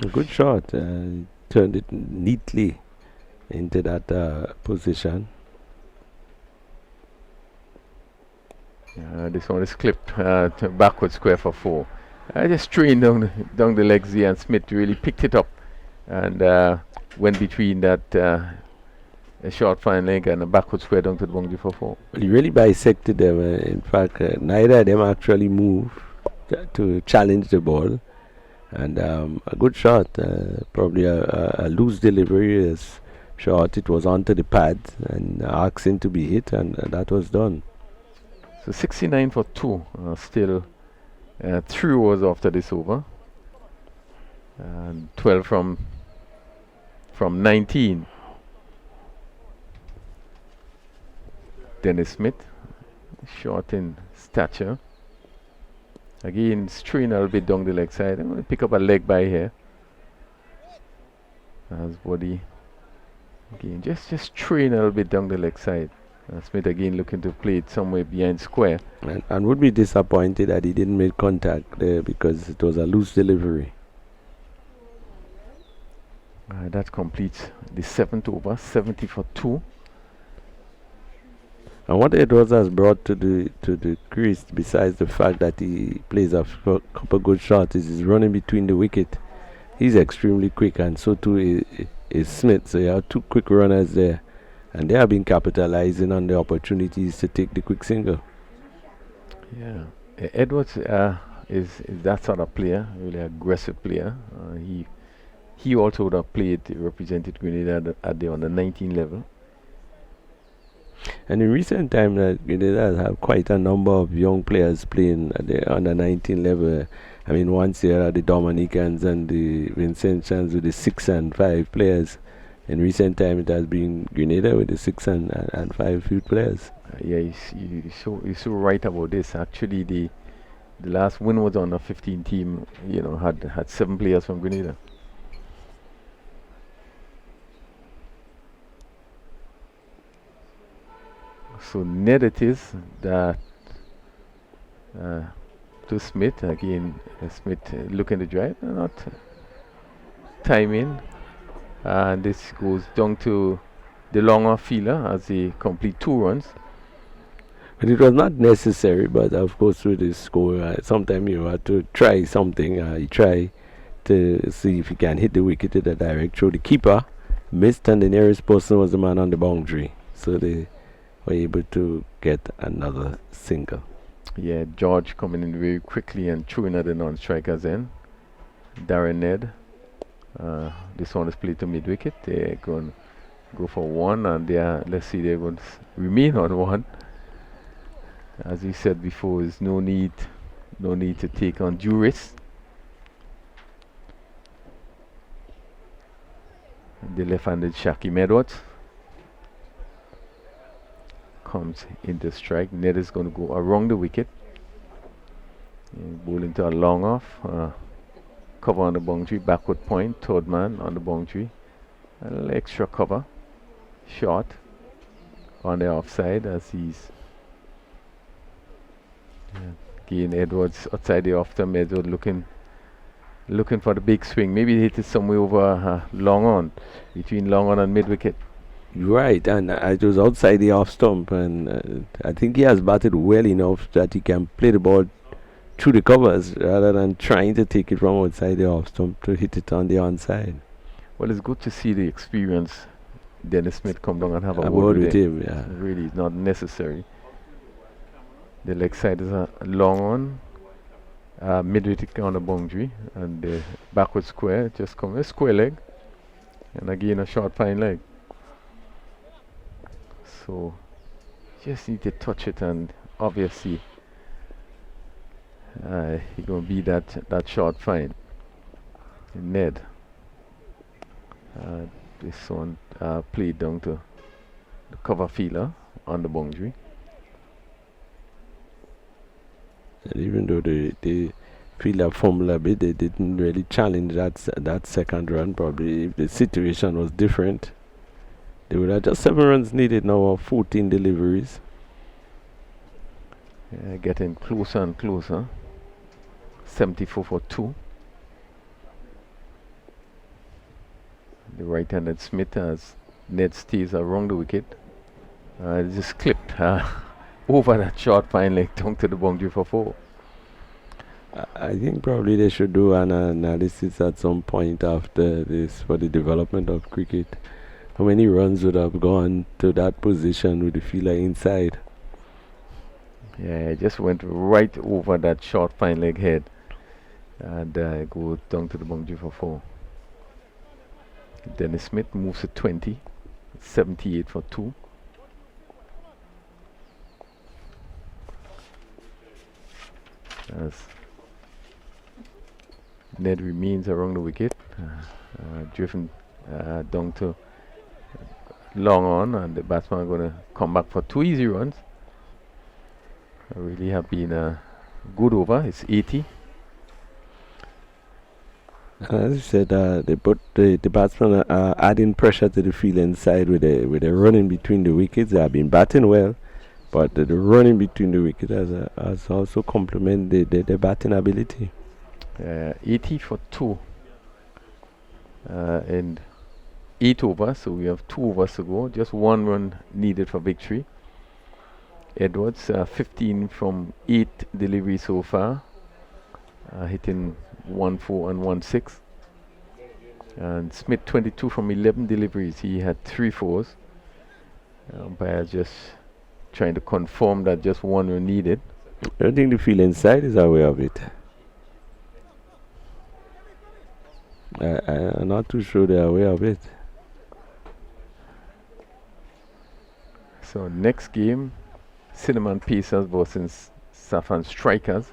A good shot. Turned it neatly into that position. This one is clipped to backward square for 4. Just trained down the legs there, and Smith really picked it up and went between that a short fine leg and a backward square down to the boundary for 4. Well, he really bisected them. In fact, neither of them actually moved to challenge the ball. And a good shot, probably a loose delivery is shot. It was onto the pad and asking to be hit, and that was done. So 69 for 2, still 3 overs after this over. And 12 from 19. Dennis Smith, short in stature. Again, straying a little bit down the leg side. I'm going to pick up a leg by here. As body. Again, just straying a little bit down the leg side. Smith again looking to play it somewhere behind square. And would be disappointed that he didn't make contact there because it was a loose delivery. That completes the 7th over, 70 for 2. And what Edwards has brought to the crease, besides the fact that he plays a couple good shots, is his running between the wicket. He's extremely quick, and so too is Smith. So you have two quick runners there, and they have been capitalizing on the opportunities to take the quick single. Yeah, Edwards is that sort of player, really aggressive player. He also would have represented Grenada at the under 19 level. And in recent time, Grenada have quite a number of young players playing at the under 19 level. I mean, once here are the Dominicans and the Vincentians with the 6 and 5 players. In recent time, it has been Grenada with the 6 and 5 field players. Yeah, you're so right about this. Actually, the last win was on a 15 team. You know, had 7 players from Grenada. So net it is that to Smith again. Smith looking to drive, not timing, and this goes down to the longer fielder as he complete 2 runs. But it was not necessary. But of course, with this score, sometimes you have to try something. You try to see if you can hit the wicket in the direct throw. The keeper missed, and the nearest person was the man on the boundary. So they were able to get another single. Yeah, George coming in very quickly and throwing at the non-strikers end. Darren Ned. This one is played to mid-wicket. They're going to go for 1, and let's see, they're going to remain on 1. As we said before, there's no need to take on due risk. The left-handed Shaquem Edwards comes into strike. Ned is going to go around the wicket. Ball into a long off. Cover on the boundary, backward point, third man on the boundary. A little extra cover. Shot on the offside as he's again Edwards outside the off term. Edwards looking for the big swing. Maybe he hit it somewhere over long on, between long on and mid wicket. Right, and it was outside the off stump, and I think he has batted well enough that he can play the ball through the covers rather than trying to take it from outside the off stump to hit it on the onside. Well, it's good to see the experience Dennis Smith come down and have a word with him. Yeah, really, it's not necessary. The leg side is a long on, mid wicket on the boundary, and the backward square just come a square leg, and again a short fine leg. So just need to touch it, and obviously he's going to be that short fine. Ned, this one played down to the cover fielder on the boundary. And even though the fielder fumbled a bit, they didn't really challenge that second run. Probably if the situation was different, they would have just 7 runs needed now, or 14 deliveries. Getting closer and closer. 74 for 2. The right-handed Smith as Ned stays around the wicket. Just clipped over that short fine leg down to the boundary for 4. I think probably they should do an analysis at some point after this for the development of cricket. How many runs would have gone to that position with the fielder inside? Yeah, it just went right over that short fine leg head. and go down to the boundary for 4. Dennis Smith moves to 20, 78 for 2. As Ned remains around the wicket, driven down to long on, and the batsman going to come back for 2 easy runs. Really have been a good over. It's 80. As you said, the batsmen are adding pressure to the field side with the running between the wickets. They have been batting well, but the running between the wickets has also complemented the batting ability. 80 for 2 and 8 overs, so we have 2 overs to go. Just 1 run needed for victory. Edwards 15 from 8 deliveries so far, hitting 1-4 and 1-6. And Smith 22 from 11 deliveries. He had 3 fours. Umpire just trying to confirm that just 1 run needed. I don't think the field inside is aware of it. I'm not too sure they're aware of it. So next game, Cinnamon Pacers versus Saffron Strikers.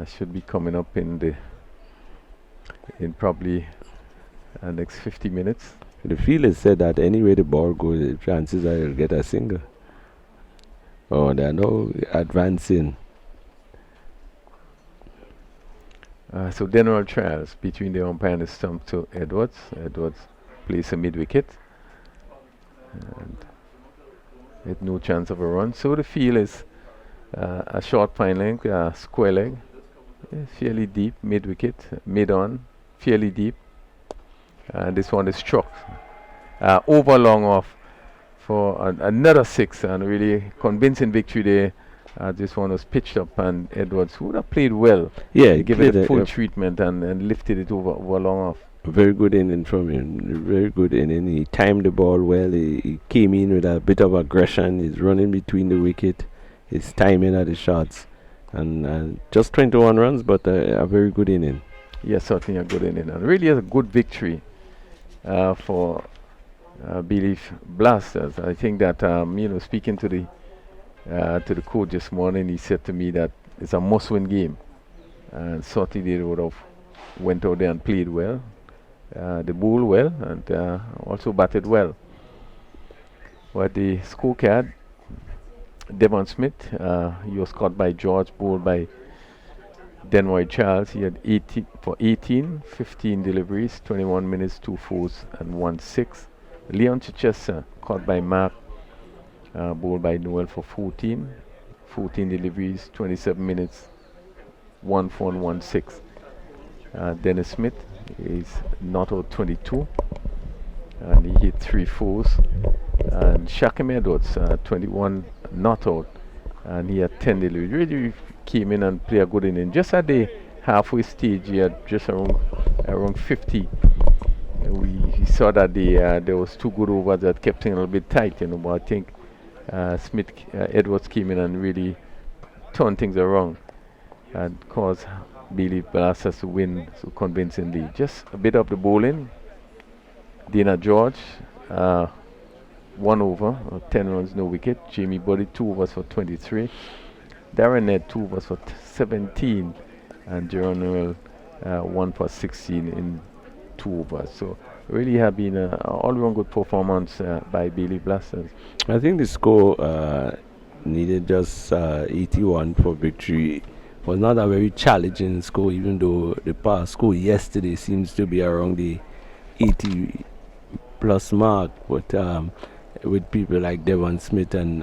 Should be coming up in probably next 50 minutes. The field said that anyway the ball goes, the chances are you'll get a single. Oh, there are no advancing. So general trials between the umpire and the stump to Edwards. Edwards plays a mid-wicket, and with no chance of a run. So the field is a short fine length, square leg, fairly deep, mid-wicket, mid-on, fairly deep. And this one is struck over long off for another 6, and really convincing victory there. This one was pitched up, and Edwards would have played well. Yeah, Give it a full treatment and lifted it over long off. Very good inning from him. Very good inning. He timed the ball well. He came in with a bit of aggression. He's running between the wicket. His timing at the shots, and just 21 runs, but a very good inning. Yes, certainly a good inning, and really a good victory for Bayleaf Blasters. I think that speaking to the coach this morning, he said to me that it's a must-win game, and certainly they would have went out there and played well. They bowled well and also batted well. But the scorecard, Devon Smith, he was caught by George, bowled by Denroy Charles. He had 18, 15 deliveries, 21 minutes, 2 fours and 1 6. Leon Chichester, caught by Mark, bowled by Noel for 14 deliveries, 27 minutes, 1 4 and 1 6. Dennis Smith is not out 22, and he hit 3 fours. And Shakim Edwards, 21 not out, and he had 10 deliveries. Really came in and played a good inning. Just at the halfway stage, he had just around 50. We saw that there was 2 good overs that kept things a little bit tight, but I think Edwards came in and really turned things around and caused Bayleaf Blasters to win so convincingly. Just a bit of the bowling. Dana George, 1 over, 10 runs, no wicket. Jamie Buddy, 2 overs for 23. Darren Ned, 2 overs for 17. And Jerome Noel, 1 for 16 in 2 overs. So really have been an all-round good performance by Bayleaf Blasters. I think the score needed just 81 for victory. Was not a very challenging score, even though the past score yesterday seems to be around the 80 plus mark. But with people like Devon Smith and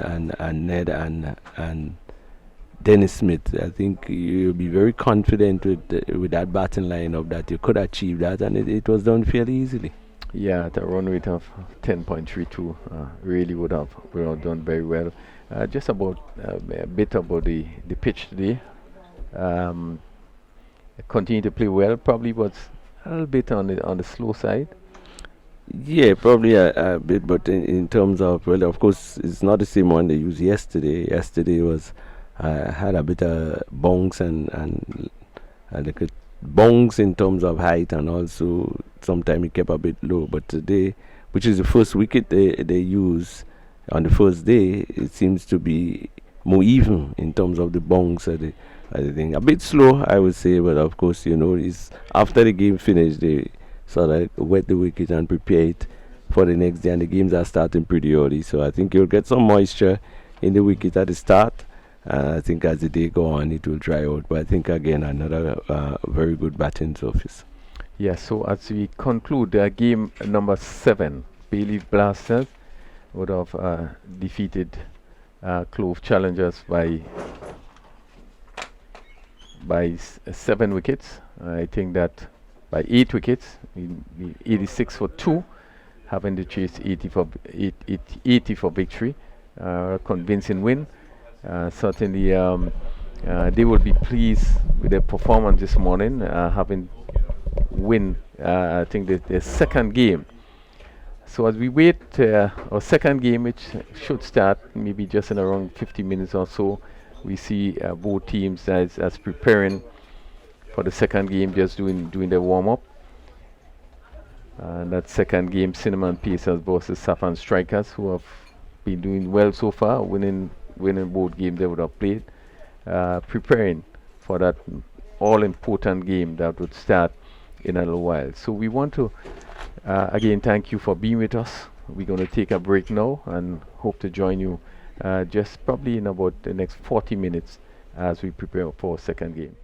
Ned and Dennis Smith, I think you'll be very confident with that batting lineup that you could achieve that, and it was done fairly easily. Yeah, at a run rate of 10.32, really would have done very well. Just about a bit about the pitch today. Continue to play well. Probably was a little bit on the slow side. Yeah, probably a bit, but in terms of, well, of course, it's not the same one they used yesterday. Yesterday was had a bit of bounce and They could bounce in terms of height, and also sometimes it kept a bit low. But today, which is the first wicket they use on the first day, it seems to be more even in terms of the bounce of the thing. A bit slow, I would say, but of course, it's after the game finished, they sort of wet the wicket and prepare it for the next day, and the games are starting pretty early. So I think you'll get some moisture in the wicket at the start. I think as the day go on, it will dry out. But I think again, another very good batting surface. Yes, so as we conclude game number 7, Bayleaf Blasters would have defeated Clove Challengers by 7 wickets. I think that by 8 wickets, 86 for 2, having to chase 80 for victory. Convincing win. Certainly, they will be pleased with their performance this morning, having win. I think their second game. So as we wait, our second game, which should start maybe just in around 50 minutes or so, we see both teams as preparing for the second game, just doing their warm up. And that second game, Cinnamon Pacers versus Saffron Strikers, who have been doing well so far, winning both games they would have played, preparing for that all-important game that would start in a little while. So we want to again thank you for being with us. We're going to take a break now and hope to join you just probably in about the next 40 minutes as we prepare for our second game.